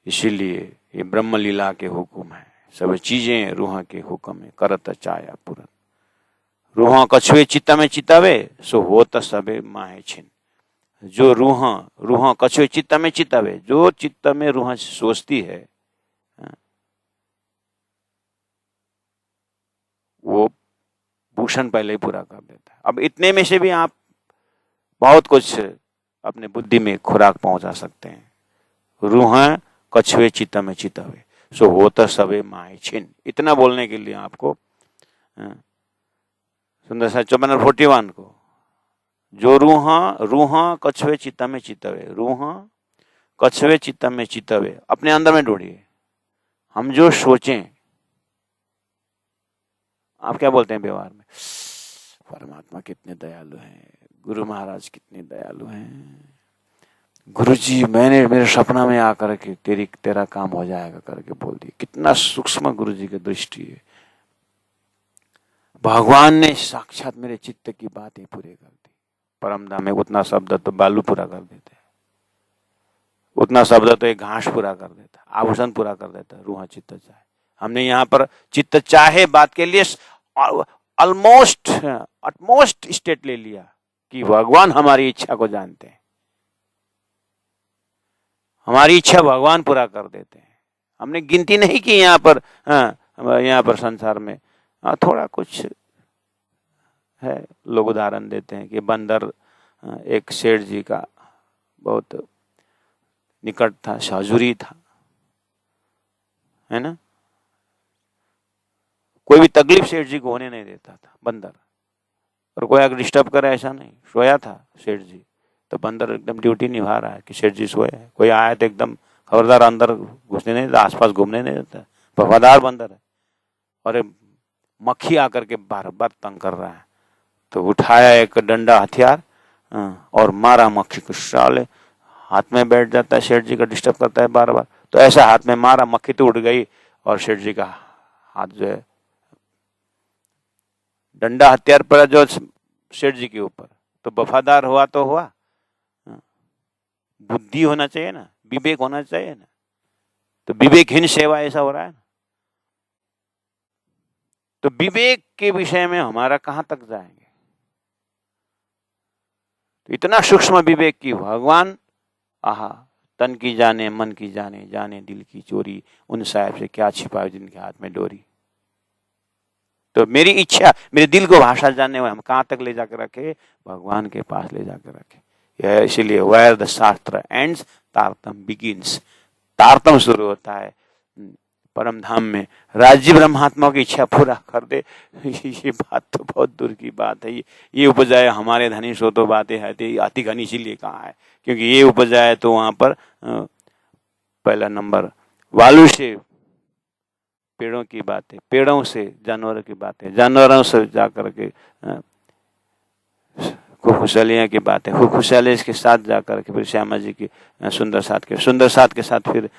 इसीलिए ये ब्रह्म लीला के हुक्म है, सब चीजें रूह के हुक्म में करत चाया पूरन। रूह कछुए चित्त में चितावे सो होत सबे माहे छिन। जो रूह कछुए चित्त में चितावे, जो चित्त में रूह सोचती है वो भूषण पहले ही पूरा कर देता है। अब इतने में से भी आप बहुत कुछ अपने बुद्धि में खुराक पहुंचा सकते हैं। रूह कछुए चित्त में चितावे सो होत सबे माहे छिन, इतना बोलने के लिए आपको सुंदर सा 41 को, जो रूह कछुए चित्त में चितवे, रूह कछुए चित्त में चितवे, अपने अंदर में ढूंढिए। हम जो सोचें, आप क्या बोलते हैं व्यवहार में, परमात्मा कितने दयालु हैं, गुरु महाराज कितने दयालु हैं, गुरु जी मैंने मेरे सपना में आकर के तेरा काम हो जाएगा करके बोल दिया। कितना सूक्ष्म गुरु जी की दृष्टि है। भगवान ने साक्षात मेरे चित्त की बातें पूरी कर दी। परमधाम में उतना शब्द तो बालू पूरा कर देते हैं, उतना शब्द तो एक घास पूरा कर देता, आभूषण पूरा कर देता, रूह चित्त चाहे। हमने यहाँ पर चित्त चाहे बात के लिए ऑलमोस्ट अटमोस्ट स्टेट ले लिया कि भगवान हमारी इच्छा को जानते हैं, हमारी इच्छा भगवान पूरा कर देते हैं। हमने गिनती नहीं की यहाँ पर, यहाँ पर संसार में थोड़ा कुछ है। लोग उदाहरण देते हैं कि बंदर एक सेठ जी का बहुत निकट था, सहजुरी था, है ना। कोई भी तकलीफ सेठ जी को होने नहीं देता था बंदर, और कोई अगर डिस्टर्ब करे ऐसा नहीं। सोया था सेठ जी तो बंदर एकदम ड्यूटी निभा रहा है कि सेठ जी सोए है, कोई आया तो एकदम खबरदार अंदर घुसने नहीं देता, आसपास घूमने नहीं देता, वफादार बंदर है। और मक्खी आकर के बार बार तंग कर रहा है तो उठाया एक डंडा हथियार और मारा मक्खी को। साले हाथ में बैठ जाता है, सेठ जी का डिस्टर्ब करता है बार बार, तो ऐसा हाथ में मारा, मक्खी तो उड़ गई और सेठ जी का हाथ जो है डंडा हथियार पड़ा जो सेठ जी के ऊपर। तो वफादार हुआ तो हुआ, बुद्धि होना चाहिए ना, विवेक होना चाहिए ना। तो विवेकहीन सेवा ऐसा हो रहा है ना। तो विवेक के विषय में हमारा कहां तक जाएंगे? तो इतना सूक्ष्म विवेक की भगवान, आहा, तन की जाने मन की जाने, जाने दिल की चोरी, उन साहब से क्या छिपा जिनके हाथ में डोरी। तो मेरी इच्छा, मेरे दिल को भाषा जानने वाले हम कहाँ तक ले जाकर रखे? भगवान के पास ले जाकर रखे। यह इसीलिए वेयर द शास्त्र एंड्स तारतम बिगिंस, तारतम शुरू होता है परम धाम में। राज्य ब्रह्मात्मा की इच्छा पूरा कर दे, ये बात तो बहुत दूर की बात है। ये उपजाए हमारे धनी सो तो बातें है, अति घनी इसीलिए कहा है क्योंकि ये उपजाए तो वहां पर पहला नंबर वालू से पेड़ों की बातें, पेड़ों से जानवरों की बातें, जानवरों से जाकर के खुशहालियाँ की बातें, खुशहाली के साथ जाकर के फिर श्यामा जी की सुंदर साथ के साथ फिर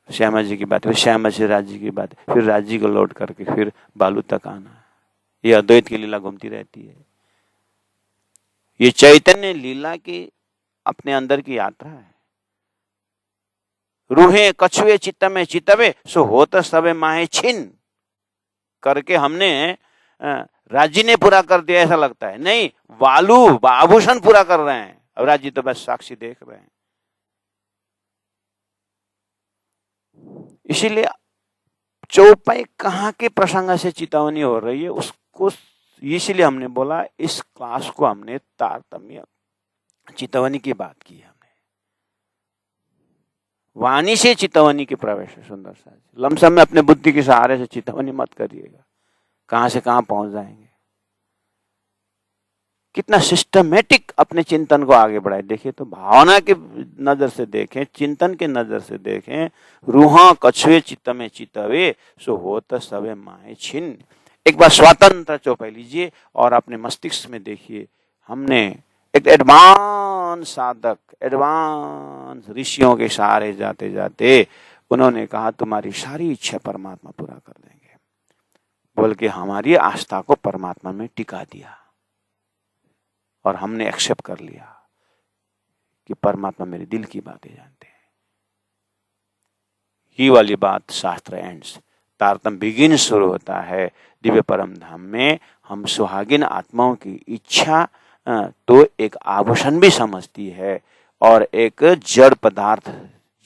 श्यामा जी की बात, फिर श्यामा जी राज्य की बात, फिर राज्य को लौट करके फिर बालू तक आना। ये अद्वैत की लीला घूमती रहती है। ये चैतन्य लीला की अपने अंदर की यात्रा है। रूहे कछुए चित्त में चितवे सो होत सबे माहे छिन करके हमने राज्य ने पूरा कर दिया ऐसा लगता है। नहीं, वालू आभूषण पूरा कर रहे हैं, अब राज्य तो बस साक्षी देख रहे हैं। इसीलिए चौपाई कहाँ के प्रसंग से चितावनी हो रही है उसको, इसीलिए हमने बोला इस क्लास को हमने तारतम्य चितावनी की बात की। हमने वाणी से चितावनी के प्रवेश है। सुंदर सा लमसम में अपने बुद्धि के सहारे से चितावनी मत करिएगा, कहां से कहां पहुंच जाएंगे। कितना सिस्टमेटिक अपने चिंतन को आगे बढ़ाए। देखिए तो भावना के नजर से देखें, चिंतन के नजर से देखें। रूहा कछुए चित्त में चितवे सो होत सबे माए छिन। एक बार स्वतंत्र चौपाई लीजिए और अपने मस्तिष्क में देखिए। हमने एक एडवांस साधक, एडवांस ऋषियों के सहारे जाते जाते उन्होंने कहा तुम्हारी सारी इच्छा परमात्मा पूरा कर देंगे, बोल के हमारी आस्था को परमात्मा में टिका दिया और हमने एक्सेप्ट कर लिया कि परमात्मा मेरे दिल की बातें जानते हैं। ही वाली बात शास्त्र एंड्स, तारतम बिगिन शुरू होता है दिव्य परम धाम में। हम सुहागिन आत्माओं की इच्छा तो एक आभूषण भी समझती है और एक जड़ पदार्थ,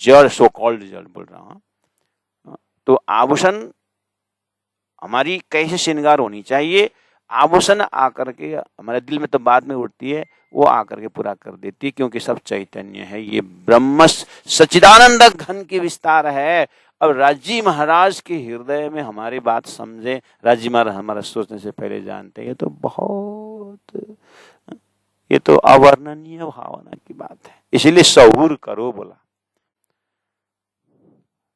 जड़ सो कॉल्ड जड़ बोल रहा हूं, तो आभूषण हमारी कैसे श्रृंगार होनी चाहिए। आभूषण आकर के हमारे दिल में तो बाद में उठती है, वो आकर के पूरा कर देती है क्योंकि सब चैतन्य है। ये ब्रह्म सच्चिदानंद घन की विस्तार है। अब राजी महाराज के हृदय में हमारी बात समझे, राजी महाराज हमारा सोचने से पहले जानते हैं। ये तो अवर्णनीय भावना की बात है। इसीलिए सहूर करो बोला।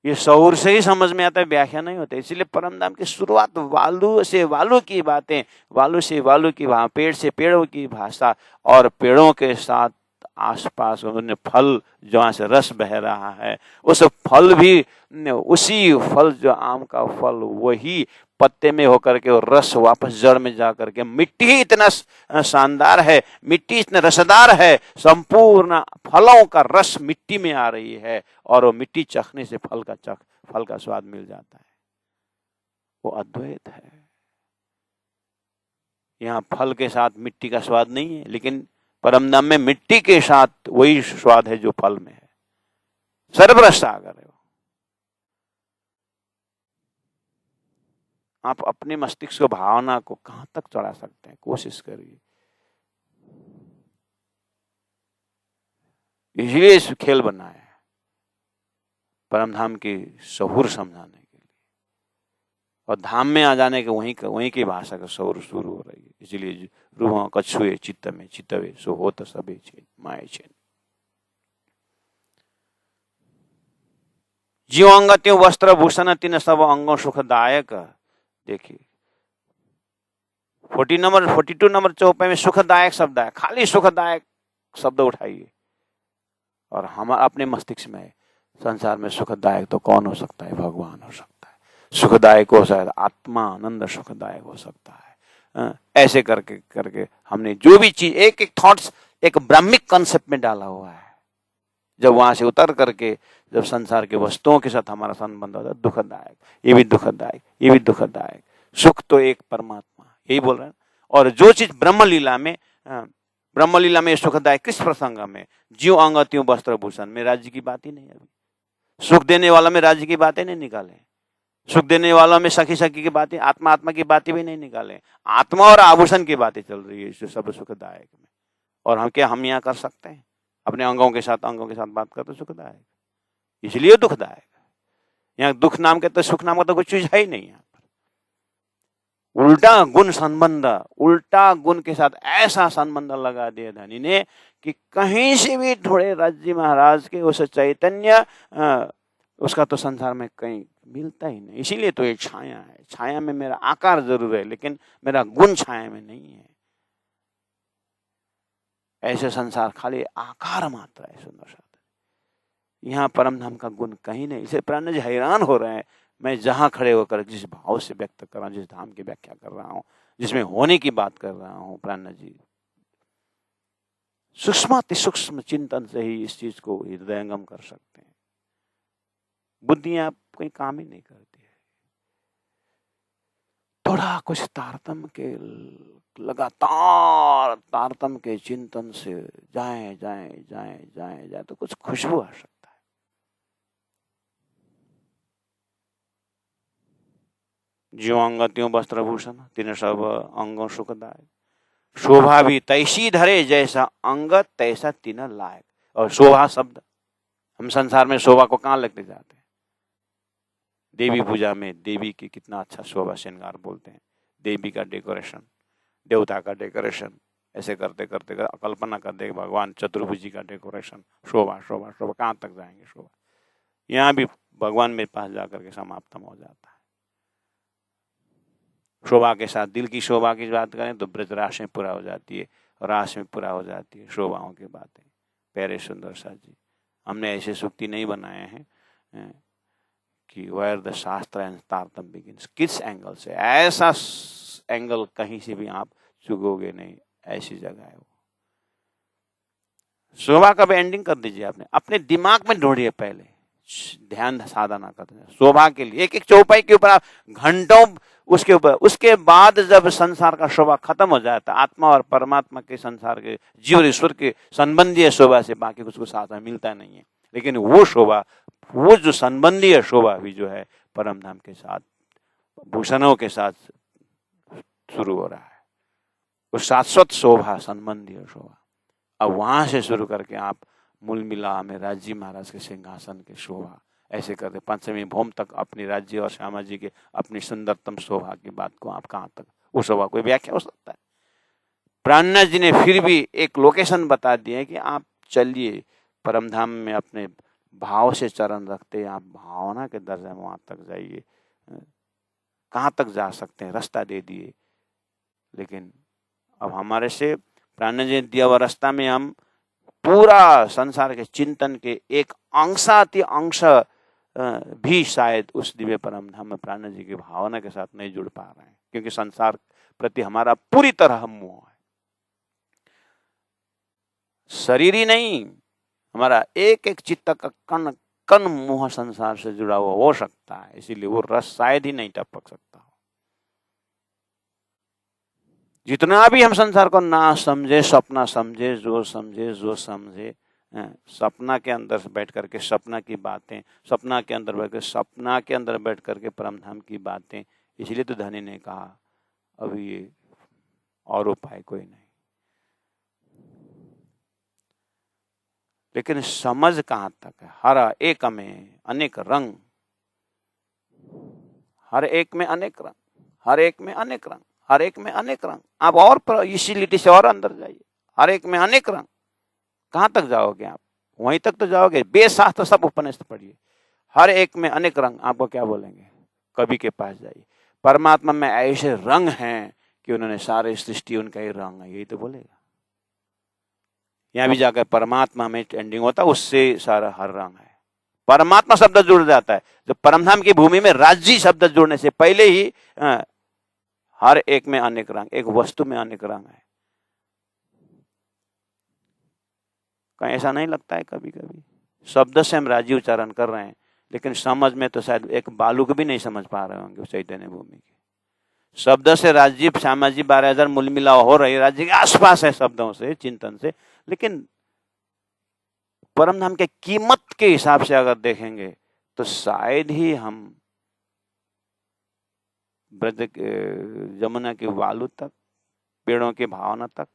ये शौर से ही समझ में आता है, व्याख्या नहीं होती। इसलिए परमधाम की शुरुआत वालू से वालू की बातें, वालू से वालू की भाषा, पेड़ से पेड़ों की भाषा और पेड़ों के साथ आसपास उन्हें फल जहाँ से रस बह रहा है, उस फल भी उसी फल जो आम का फल वही पत्ते में होकर के और रस वापस जड़ में जा करके, मिट्टी ही इतना शानदार है, मिट्टी इतना रसदार है, संपूर्ण फलों का रस मिट्टी में आ रही है और वो मिट्टी चखने से फल का स्वाद मिल जाता है। वो अद्वैत है। यहाँ फल के साथ मिट्टी का स्वाद नहीं है, लेकिन परमधाम में मिट्टी के साथ वही स्वाद है जो फल में है। सर्वरस सागर है। आप अपने मस्तिष्क को, भावना को कहां तक चढ़ा सकते हैं, कोशिश करिए। इसलिए इस खेल बनाया है परमधाम की शहुर समझाने के लिए, और धाम में आ जाने के वहीं की भाषा का शहुर शुरू हो रही है। इसलिए रूह कछुए चित्त में चितवे सो होत सबे माए छेन। जीव अंग त्यों वस्त्र भूषण तीन सब अंगों सुखदायक। देखिए 42 नंबर चौपाई में सुखदायक शब्द है। खाली सुखदायक शब्द उठाइए और हम अपने मस्तिष्क में, संसार में सुखदायक तो कौन हो सकता है? भगवान हो सकता है। सुखदायक हो सकता है आत्मा, आनंद सुखदायक हो सकता है। ऐसे करके हमने जो भी चीज एक थॉट्स एक ब्राह्मिक कॉन्सेप्ट में डाला हुआ है। जब वहां से उतर करके जब संसार के वस्तुओं के साथ हमारा संबंध होता है, दुखदायक, ये भी दुखदायक, ये भी दुखदायक। सुख तो एक परमात्मा, यही बोल रहे हैं। और जो चीज ब्रह्मलीला में सुखदायक किस प्रसंग में? जीव अंग त्यों वस्त्र भूषण में राज्य की बात ही नहीं है। अभी सुख देने वाला में राज्य की बातें नहीं निकाले। सुख देने वालों में सखी सखी की बातें, आत्मा आत्मा की बातें भी नहीं निकाले, आत्मा और आभूषण की बातें चल रही है जो सब सुखदायक में। और हम यहाँ कर सकते हैं अपने अंगों के साथ बात करते सुखदायक, इसलिए दुखदायक। यहाँ दुख नाम के तो सुख नाम का तो कुछ चीज है ही नहीं। यहाँ पर उल्टा गुण संबंध, उल्टा गुण के साथ ऐसा संबंध लगा दिया धनी ने कि कहीं से भी थोड़े राज्य महाराज के उस चैतन्य उसका तो संसार में कहीं मिलता ही नहीं। इसीलिए तो ये छाया है, छाया में मेरा आकार जरूर है लेकिन मेरा गुण छाया में नहीं है। ऐसे संसार खाली आकार मात्र है सुंदर सा, यहाँ परम धाम का गुण कहीं नहीं। इसे प्राण जी हैरान हो रहे हैं, मैं जहां खड़े होकर जिस भाव से व्यक्त कर रहा हूँ, जिस धाम की व्याख्या कर रहा हूँ, जिसमें होने की बात कर रहा हूँ, प्राण जी सूक्ष्माति सूक्ष्म चिंतन से ही इस चीज को हृदयंगम कर सकते हैं। बुद्धियां कोई काम ही नहीं करती है। थोड़ा कुछ तारतम्य के, लगातार तारतम्य के चिंतन से जाए जाए जाए जाए जाए तो कुछ खुशबू आ सकता है। ज्यों अंग त्यों वस्त्रभूषण, तीन सब अंगों सुखदायक। शोभा भी तैसी धरे जैसा अंग तैसा तीन लायक। और शोभा शब्द हम संसार में शोभा को कहाँ लगते जाते हैं? देवी पूजा में देवी की कितना अच्छा शोभा श्रृंगार बोलते हैं, देवी का डेकोरेशन, देवता का डेकोरेशन, ऐसे करते करते कल्पना कर दे भगवान चतुर्भुजी का डेकोरेशन, शोभा शोभा शोभा, कहाँ तक जाएंगे शोभा? यहाँ भी भगवान मेरे पास जाकर के समाप्तम हो जाता है। शोभा के साथ दिल की शोभा की बात करें तो ब्रजरास में पूरा हो जाती है, रास में पूरा हो जाती है शोभाओं की बातें। प्यारे सुंदर सा जी, हमने ऐसे सूक्ति नहीं बनाए हैं कि वेयर द शास्त्र एंड तारतम्य बिगिंस, किस एंगल से, ऐसा एंगल कहीं से भी आप चुगोगे नहीं, ऐसी जगह है वो। शोभा का भी एंडिंग कर दीजिए, आपने अपने दिमाग में ढूंढिए, पहले ध्यान साधना करते हैं शोभा के लिए, एक एक चौपाई के ऊपर आप घंटों उसके ऊपर, उसके बाद जब संसार का शोभा खत्म हो जाता है, आत्मा और परमात्मा के संसार के जीव ईश्वर के संबंधीय शोभा से बाकी कुछ को साथ में मिलता नहीं है। लेकिन वो शोभा, वो जो संबंधीय शोभा भी जो है परम धाम के साथ भूषणों के साथ शुरू हो रहा है, वो शाश्वत शोभा, संबंधीय शोभा। अब वहां से शुरू करके आप मूल मिला में राज्य महाराज के सिंहासन के शोभा, ऐसे करते पंचमी भौम तक अपनी राज्य और श्यामा जी के अपनी सुंदरतम शोभा की बात को आप कहाँ तक, वो शोभा कोई व्याख्या हो सकता है? प्राणनाथ जी ने फिर भी एक लोकेशन बता दिए कि आप चलिए परमधाम में, अपने भाव से चरण रखते आप भावना के दर्जे में वहां तक जाइए, कहाँ तक जा सकते हैं रास्ता दे दिए। लेकिन अब हमारे से प्राणनाथ जी ने दिया हुआ रास्ता में हम पूरा संसार के चिंतन के एक अंशाति अंश भी शायद उस दिव्य परम धाम में प्राणनाथ जी की भावना के साथ नहीं जुड़ पा रहे हैं, क्योंकि संसार प्रति हमारा पूरी तरह मोह है। शरीर ही नहीं, हमारा एक एक चित्त का कण कण मोह संसार से जुड़ा हुआ हो सकता है, इसीलिए वो रस शायद ही नहीं टपक सकता। जितना भी हम संसार को ना समझे, सपना समझे, जो समझे, सपना के अंदर बैठ करके सपना की बातें, सपना के अंदर बैठ कर सपना के अंदर बैठ करके परमधाम की बातें, इसलिए तो धनी ने कहा अभी ये और उपाय कोई नहीं। लेकिन समझ कहाँ तक है? हर एक में अनेक रंग, हर एक में अनेक रंग, हर एक में अनेक रंग, हर एक में अनेक रंग। आप और इसी लिटी से और अंदर जाइए, हर एक में अनेक रंग। कहाँ तक जाओगे आप? वहीं तक तो जाओगे। बेशास्त्र सब उपनिषद पढ़िए, हर एक में अनेक रंग। आपको क्या बोलेंगे? कवि के पास जाइए, परमात्मा में ऐसे रंग हैं कि उन्होंने सारे सृष्टि उनका ही रंग है, यही तो बोलेगा। यहाँ भी जाकर परमात्मा में एंडिंग होता है, उससे सारा हर रंग है। परमात्मा शब्द जुड़ जाता है। जो परमधाम की भूमि में राज्य शब्द जुड़ने से पहले ही हर एक में अनेक रंग, एक वस्तु में अनेक रंग है। कहीं ऐसा नहीं लगता है कभी कभी शब्द से हम राज्य उच्चारण कर रहे हैं, लेकिन समझ में तो शायद एक बालू को भी नहीं समझ पा रहे होंगे चैतन्य भूमि के शब्द से। राज्य श्यामा जी 12,000 मूल मिलाव हो रही, राज्य के आसपास है शब्दों से, चिंतन से। लेकिन परमधाम के कीमत के हिसाब से अगर देखेंगे तो शायद ही हम ब्रज जमुना के बालू तक, पेड़ों के भावना तक,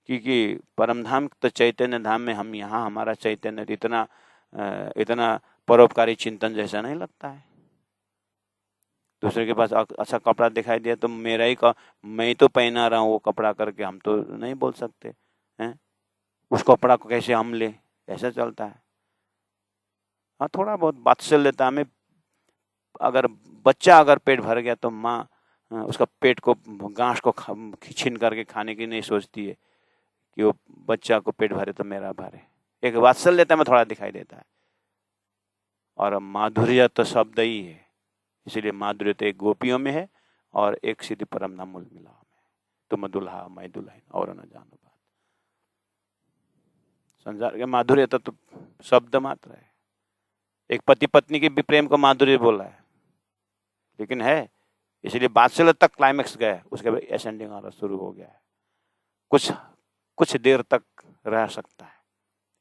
क्योंकि परम धाम तो चैतन्य धाम में हम यहाँ हमारा चैतन्य इतना परोपकारी चिंतन जैसा नहीं लगता है। दूसरे के पास अच्छा कपड़ा दिखाई दिया तो मेरा ही मैं ही तो पहना रहा हूँ वो कपड़ा करके, हम तो नहीं बोल सकते हैं उस कपड़ा को कैसे हम ले, ऐसा चलता है। हाँ, थोड़ा बहुत वात्सल्यता में, अगर बच्चा अगर पेट भर गया तो माँ उसका पेट को गांठ को छीन करके खाने की नहीं सोचती है कि वो बच्चा को पेट भरे तो मेरा भरे। एक वात्सल्यता में थोड़ा दिखाई देता है। और माधुर्य तो शब्द ही है, इसीलिए माधुर्य तो एक गोपियों में है और एक सीधी परम धाम मूल मिलाव में। तुम दुल्हा मैं दुल्हन और न जानो बात। संसार के माधुर्य तो शब्द मात्र है। एक पति पत्नी के भी प्रेम को माधुर्य बोला है, लेकिन है, इसलिए वात्सल्य तक क्लाइमेक्स गया, उसके बाद एसेंडिंग आना शुरू हो गया है। कुछ देर तक रह सकता है,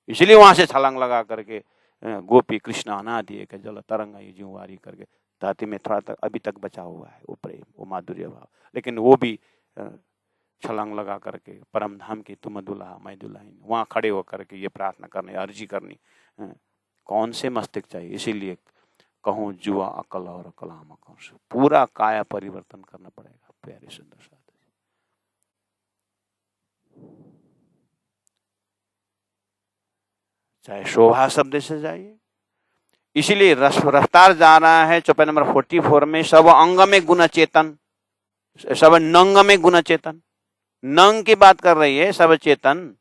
इसलिए वहां से छलांग लगा करके गोपी कृष्ण अनादि एक जल तरंगा ये जुआरी करके धरती में थोड़ा तक अभी तक बचा हुआ है वो प्रेम, वो माधुर्य भाव। लेकिन वो भी छलांग लगा करके परम धाम की तुम दुल्हा मैं दुल्हन, वहां खड़े होकर के ये प्रार्थना करनी, अर्जी करनी, कौन से मस्तिष्क चाहिए। इसीलिए कहूँ जुआ अकल और कलाम से पूरा काया परिवर्तन करना पड़ेगा। प्यारे सुंदर साथ, चाहे शोभा शब्द से जाइए, इसीलिए रफ्तार जा रहा है चौपाई नंबर 44 में, सब अंग में गुण चेतन, सब नंग में गुण चेतन। नंग की बात कर रही है, सब चेतन।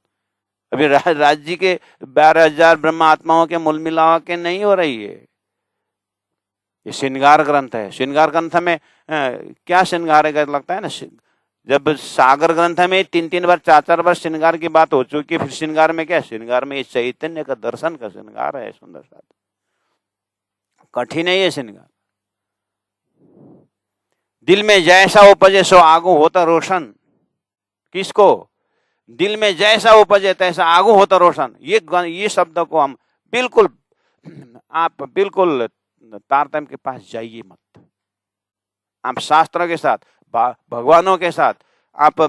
अभी राज्य के 12,000 ब्रह्म आत्माओं के मूल मिलाव के नहीं हो रही है। ये श्रृंगार ग्रंथ है। श्रृंगार ग्रंथ में क्या श्रृंगार है लगता है ना, जब सागर ग्रंथ में 3-3 बार 4-4 बार श्रृंगार की बात हो चुकी है, फिर श्रृंगार में क्या, श्रृंगार में चैतन्य का दर्शन का श्रृंगार है। सुंदर साथ, कठिन है ये श्रृंगार। दिल में जैसा उपजे सो आगू होता रोशन। किसको? दिल में जैसा उपजे तैसा आगू होता रोशन। ये शब्द को हम बिल्कुल, आप बिल्कुल तारतम्य के पास जाइए मत। आप शास्त्रों के साथ, भगवानों के साथ, आप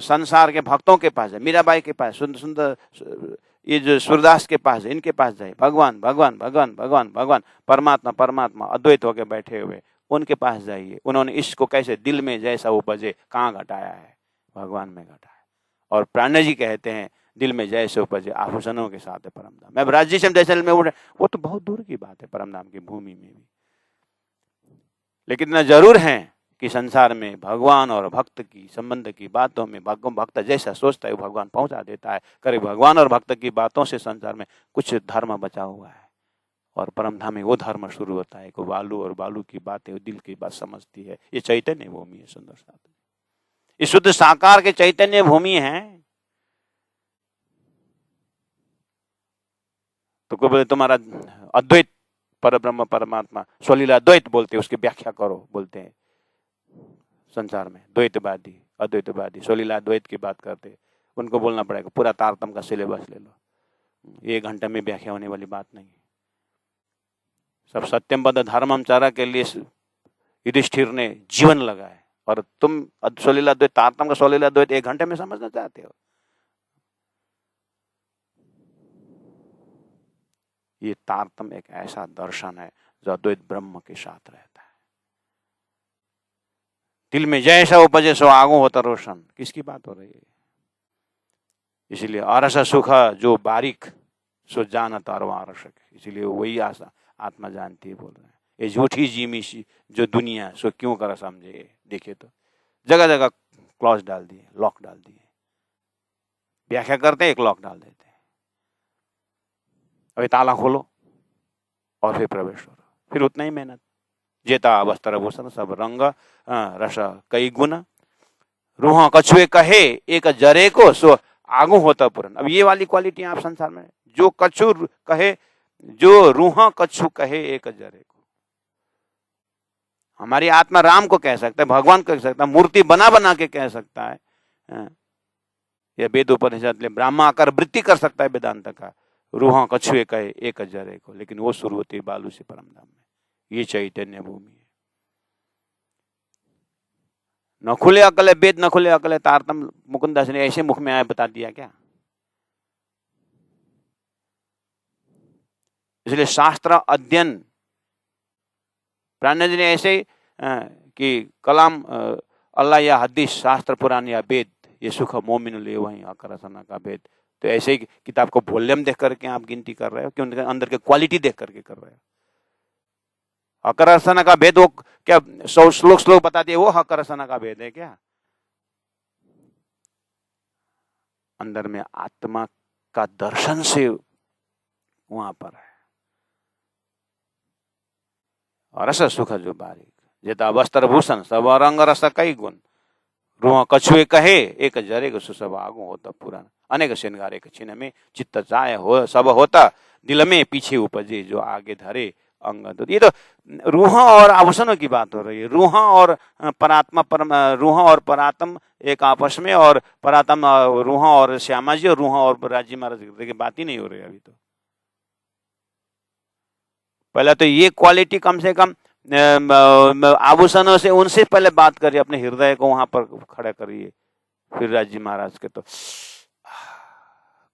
संसार के भक्तों के पास जाए, मीराबाई के पास, सुंदर ये जो सूरदास के पास है, इनके पास जाए, भगवान भगवान भगवान भगवान भगवान, परमात्मा परमात्मा अद्वैत होकर बैठे हुए, उनके पास जाइए। उन्होंने इसको कैसे दिल में जैसा उपजे कहाँ घटाया है? भगवान में घटाया। और प्राण जी कहते हैं दिल में जैसे उपजे आभूषणों के साथ है परम धाम। मैं राज्य से जैसे में उठे, वो तो बहुत दूर की बात है परम धाम की भूमि में भी। लेकिन इतना जरूर है कि संसार में भगवान और भक्त की संबंध की बातों में भक्त जैसा सोचता है वो भगवान पहुंचा देता है। करीब भगवान और भक्त की बातों से संसार में कुछ धर्म बचा हुआ है और परम धाम में वो धर्म शुरू होता है। को बालू और बालू की बातें दिल की बात समझती है। ये चैतन्य भूमि है। सुंदर साथ, ये शुद्ध साकार के चैतन्य भूमि है। तो कोई बोले तुम्हारा अद्वैत परब्रह्म परमात्मा स्वलीला द्वैत बोलते हैं, उसकी व्याख्या करो बोलते हैं। संसार में द्वैतवादी अद्वैतवादी स्वलीला द्वैत की बात करते, उनको बोलना पड़ेगा पूरा तारतम्य का सिलेबस ले लो। 1 घंटे में व्याख्या होने वाली बात नहीं। सब सत्यम पद धर्मम चारा के लिए युधिष्ठिर ने जीवन लगाए और तुम स्वलीला द्वैत, तारतम्य का स्वलीला द्वैत 1 घंटे में समझना चाहते हो? ये तारतम्य एक ऐसा दर्शन है जो अद्वैत ब्रह्म के साथ रहता है। दिल में जैसा उपजे सो आगू होता रोशन। किसकी बात हो रही है? इसीलिए अरस सुख जो बारीक सो जानत अरवारसक, इसीलिए वही आशा आत्मा जानती है बोल रहे हैं। ये झूठी जीमी सी जो दुनिया सो क्यों कर समझे। देखिए तो जगह जगह क्लॉज डाल दिए, लॉक डाल दिए, व्याख्या करते हैं एक लॉक डाल देते हैं, अभी ताला खोलो और फिर प्रवेश करो, फिर उतना ही मेहनत। जेता वस्त्र भूषण सब रंग रस कई गुण, रूह कछुए कहे एक जरे को सो आगू होता पूरन। अब ये वाली क्वालिटी आप संसार में, जो कछु कहे, जो रूह कछु कहे एक जरे को। हमारी आत्मा राम को कह सकता है, भगवान को कह सकता है, मूर्ति बना बना के कह सकता है, या वेद उपनिषद ले ब्रह्माकार वृत्ति कर सकता है वेदांत का, रूह कछुए कहे एक जरे को। लेकिन वो शुरू होती है बालू से परम धाम में। ये चैतन्य भूमि है। न खुले अकल है वेद, न खुले अकल है तारतम। मुकुंदास ने ऐसे मुख में आए बता दिया क्या? इसलिए शास्त्र अध्ययन, प्राण जी ने ऐसे कि कलाम अल्लाह या हदीस, शास्त्र पुराण या वेद, ये सुख मोमिन ले वही आकर्षण का भेद। तो ऐसे ही किताब को वॉल्यूम देख करके आप गिनती कर रहे हो कि उनके अंदर के क्वालिटी देख करके कर रहे हो? आकर्षण का भेद वो क्या 100 श्लोक बता दिए, वो आकर्षण का भेद है क्या? अंदर में आत्मा का दर्शन से वहां पर है। रस सुख जो बारीक जेता वस्त्र भूषण सब रंग रस कई गुण, रूह कछुए कहे एक जरे को सुसभ आगू होता पुराण, अनेक श्रृंगार एक छिन में चित्त चाहे हो सब होता, दिल में पीछे उपजे जो आगे धरे अंग। ये तो रूह और आभूषणों की बात हो रही है। रूह और परात्मा, रूह और परात्म एक आपस में, और परात्म रूह और श्यामा जी, और रूह और राज्य महाराज की बात ही नहीं हो रही अभी तो। पहले तो ये क्वालिटी कम से कम आभूषणों से, उनसे पहले बात करिए, अपने हृदय को वहां पर खड़ा करिए, फिर राज्य महाराज के तो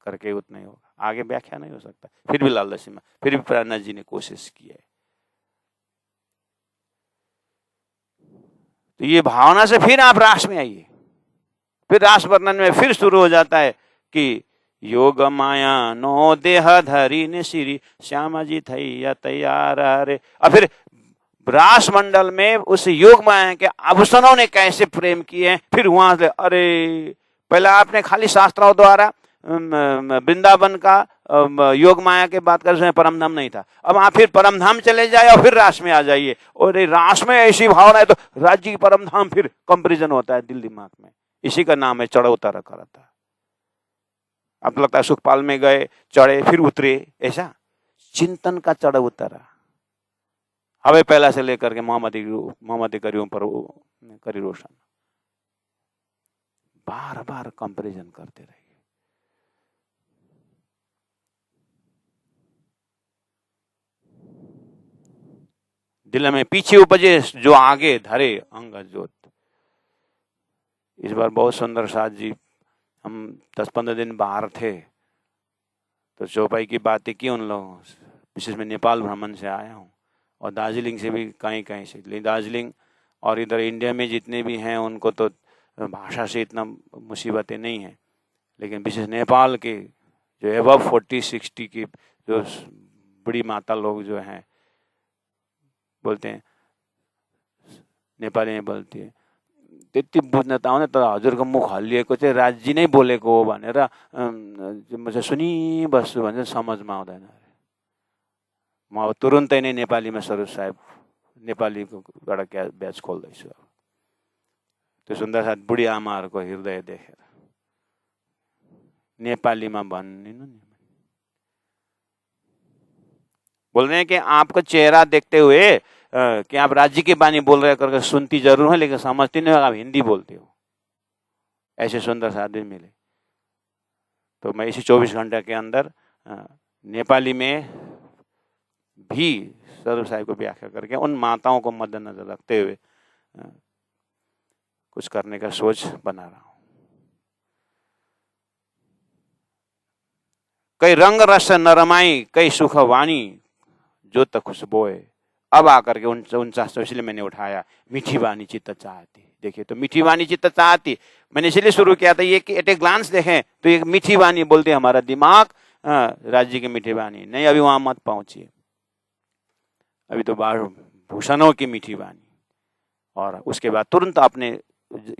करके उतना ही होगा, आगे व्याख्या नहीं हो सकता। फिर भी लाल दशमी, फिर भी प्राणनाथ जी ने कोशिश की है। तो ये भावना से फिर आप रास में आइए। फिर रास वर्णन में फिर शुरू हो जाता है कि योग माया नो देह धरी ने श्री श्यामा जी थैया तैयार रे। और फिर रास मंडल में उस योग माया के आभूषणों ने कैसे प्रेम किए, फिर वहां से अरे पहले आपने खाली शास्त्रों द्वारा वृंदावन का योग माया के बात कर, परम धाम नहीं था। अब आप फिर परम धाम चले जाए और फिर रास में आ जाइए, और रास में ऐसी भावना है तो राज्य की परम धाम फिर कंपेरिजन होता है दिल दिमाग में। इसी का नाम है चढ़ उतारा करता। अब तो लगता है सुखपाल में गए, चढ़े, फिर उतरे, ऐसा चिंतन का चढ़ उतारा। हवे पहला से लेकर के मोहम्मदी करियों पर करी रोशन, बार बार कंपैरिजन करते रहिए। दिल में पीछे उपजे जो आगे धरे अंग जोत। इस बार बहुत सुंदर साथ जी, हम 10-15 दिन बाहर थे तो चौपाई की बातें की उन लोगों से। विशेष में नेपाल भ्रमण से आया हूँ और दार्जिलिंग से भी कहीं कहीं से। लेकिन दार्जिलिंग और इधर इंडिया में जितने भी हैं उनको तो भाषा से इतना मुसीबतें नहीं हैं, लेकिन विशेष नेपाल के जो एबव 40-60 की जो बड़ी माता लोग जो हैं बोलते हैं, नेपाली में बोलती है, त्यति बुझ्न त आउने तर हजुरको मुख हल्लिएको चाहिँ राज्य नै बोलेको हो भनेर म सुनिबस्छु भने समझमा आउँदैन। म अब तुरुन्तै नै नेपालीमा स्वरूप साहेब नेपालीको एउटा ब्याच खोल्दैछु। त्यो सुन्दा साथ बुढी आमाहरूको हृदय देखेर नेपालीमा भनिदिनु नि। बोल रहे हैं कि आपका चेहरा देखते हुए कि आप राज्य की बानी बोल रहे करके सुनती जरूर है, लेकिन समझती नहीं हो, आप हिंदी बोलते हो। ऐसे सुंदर से आदमी मिले तो मैं इसी 24 घंटे के अंदर नेपाली में भी स्वरूप साहिब को व्याख्या करके उन माताओं को मद्देनजर रखते हुए कुछ करने का सोच बना रहा हूं। कई रंग रस नरमाई कई सुख वाणी जो तक खुशबोए। अब आकर के 49, इसलिए मैंने उठाया मीठी वाणी चित्त चाहती। देखिए तो मीठी वाणी चित्त चाहती मैंने इसलिए शुरू किया था, ये कि एट ए ग्लांस देखें तो एक मीठी वाणी बोलते हमारा दिमाग राज्य की मीठी वाणी नहीं, अभी वहां मत पहुंचिए। अभी तो भूषणों की मीठी वाणी, और उसके बाद तुरंत अपने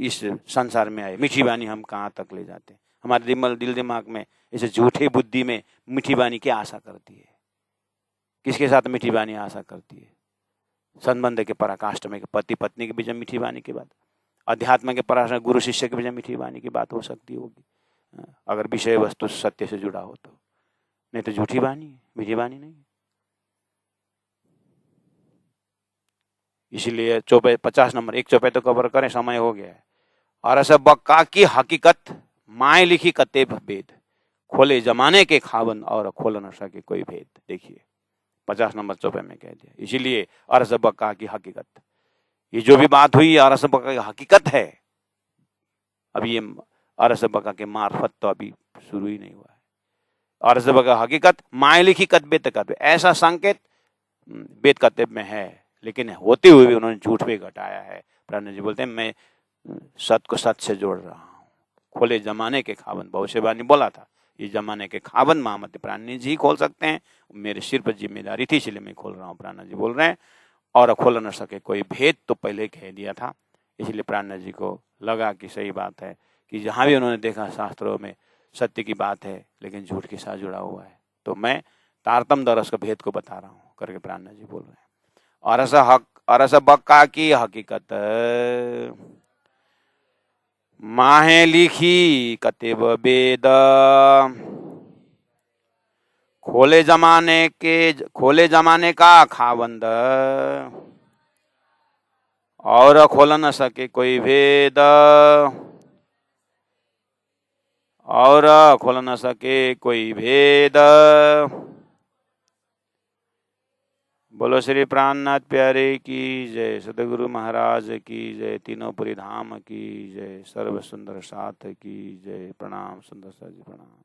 इस संसार में आए। मीठी वाणी हम कहाँ तक ले जाते हैं? हमारे दिल दिमाग में इसे झूठे बुद्धि में मीठी वाणी क्या आशा करती है? किसके साथ मीठी वाणी आशा करती है? संबंध के पराकाष्ठ में पति पत्नी के बीच में मीठी वाणी की बात, अध्यात्म के पराकाष्ठ गुरु शिष्य के बीच में मीठी वाणी की बात हो सकती होगी अगर विषय वस्तु सत्य से जुड़ा हो तो, नहीं तो झूठी वाणी है, मीठी वाणी नहीं। इसीलिए चौपाई 50 नंबर, एक चौपाई तो कवर करें, समय हो गया है। और ऐसा बक्का की हकीकत माए लिखी कते भेद, खोले जमाने के खावन और खोल न सके कोई भेद। देखिए 50 नंबर चौपाई में कह दिया। इसीलिए अर्ज बक्का की हकीकत, ये जो भी बात हुई अरस बका की हकीकत है। अब ये अरस बका के मार्फत तो अभी शुरू ही नहीं हुआ है। अरस बका हकीकत माए लिखी कतबे तकतबे, ऐसा संकेत वेद कतब में है, लेकिन होते हुए भी उन्होंने झूठ पे घटाया है। प्राण जी बोलते हैं मैं सत को सत से जोड़ रहा हूँ। खोले जमाने के खाबन, भविष्यवाणी बोला था, ये जमाने के खाबन महामती प्राणी जी खोल सकते हैं, मेरे सिर पर जिम्मेदारी थी इसलिए मैं खोल रहा हूँ। प्राण जी बोल रहे हैं और खोल न सके कोई भेद तो पहले कह दिया था, इसलिए प्राण जी को लगा कि सही बात है कि जहाँ भी उन्होंने देखा शास्त्रों में सत्य की बात है लेकिन झूठ के साथ जुड़ा हुआ है, तो मैं तारतम दरस का भेद को बता रहा हूँ करके प्राण जी बोल रहे हैं। अरस बक्का की हकीकत माहे लिखी कतिब वेद, खोले जमाने का खाबंद, और खोल न सके कोई भेद, और खोल न सके कोई भेद। बोलो श्री प्राणनाथ प्यारे की जय, सदगुरु महाराज की जय, तीनों पुरी धाम की जय, सर्व सुंदर साथ की जय। प्रणाम सुंदर सा जी, प्रणाम।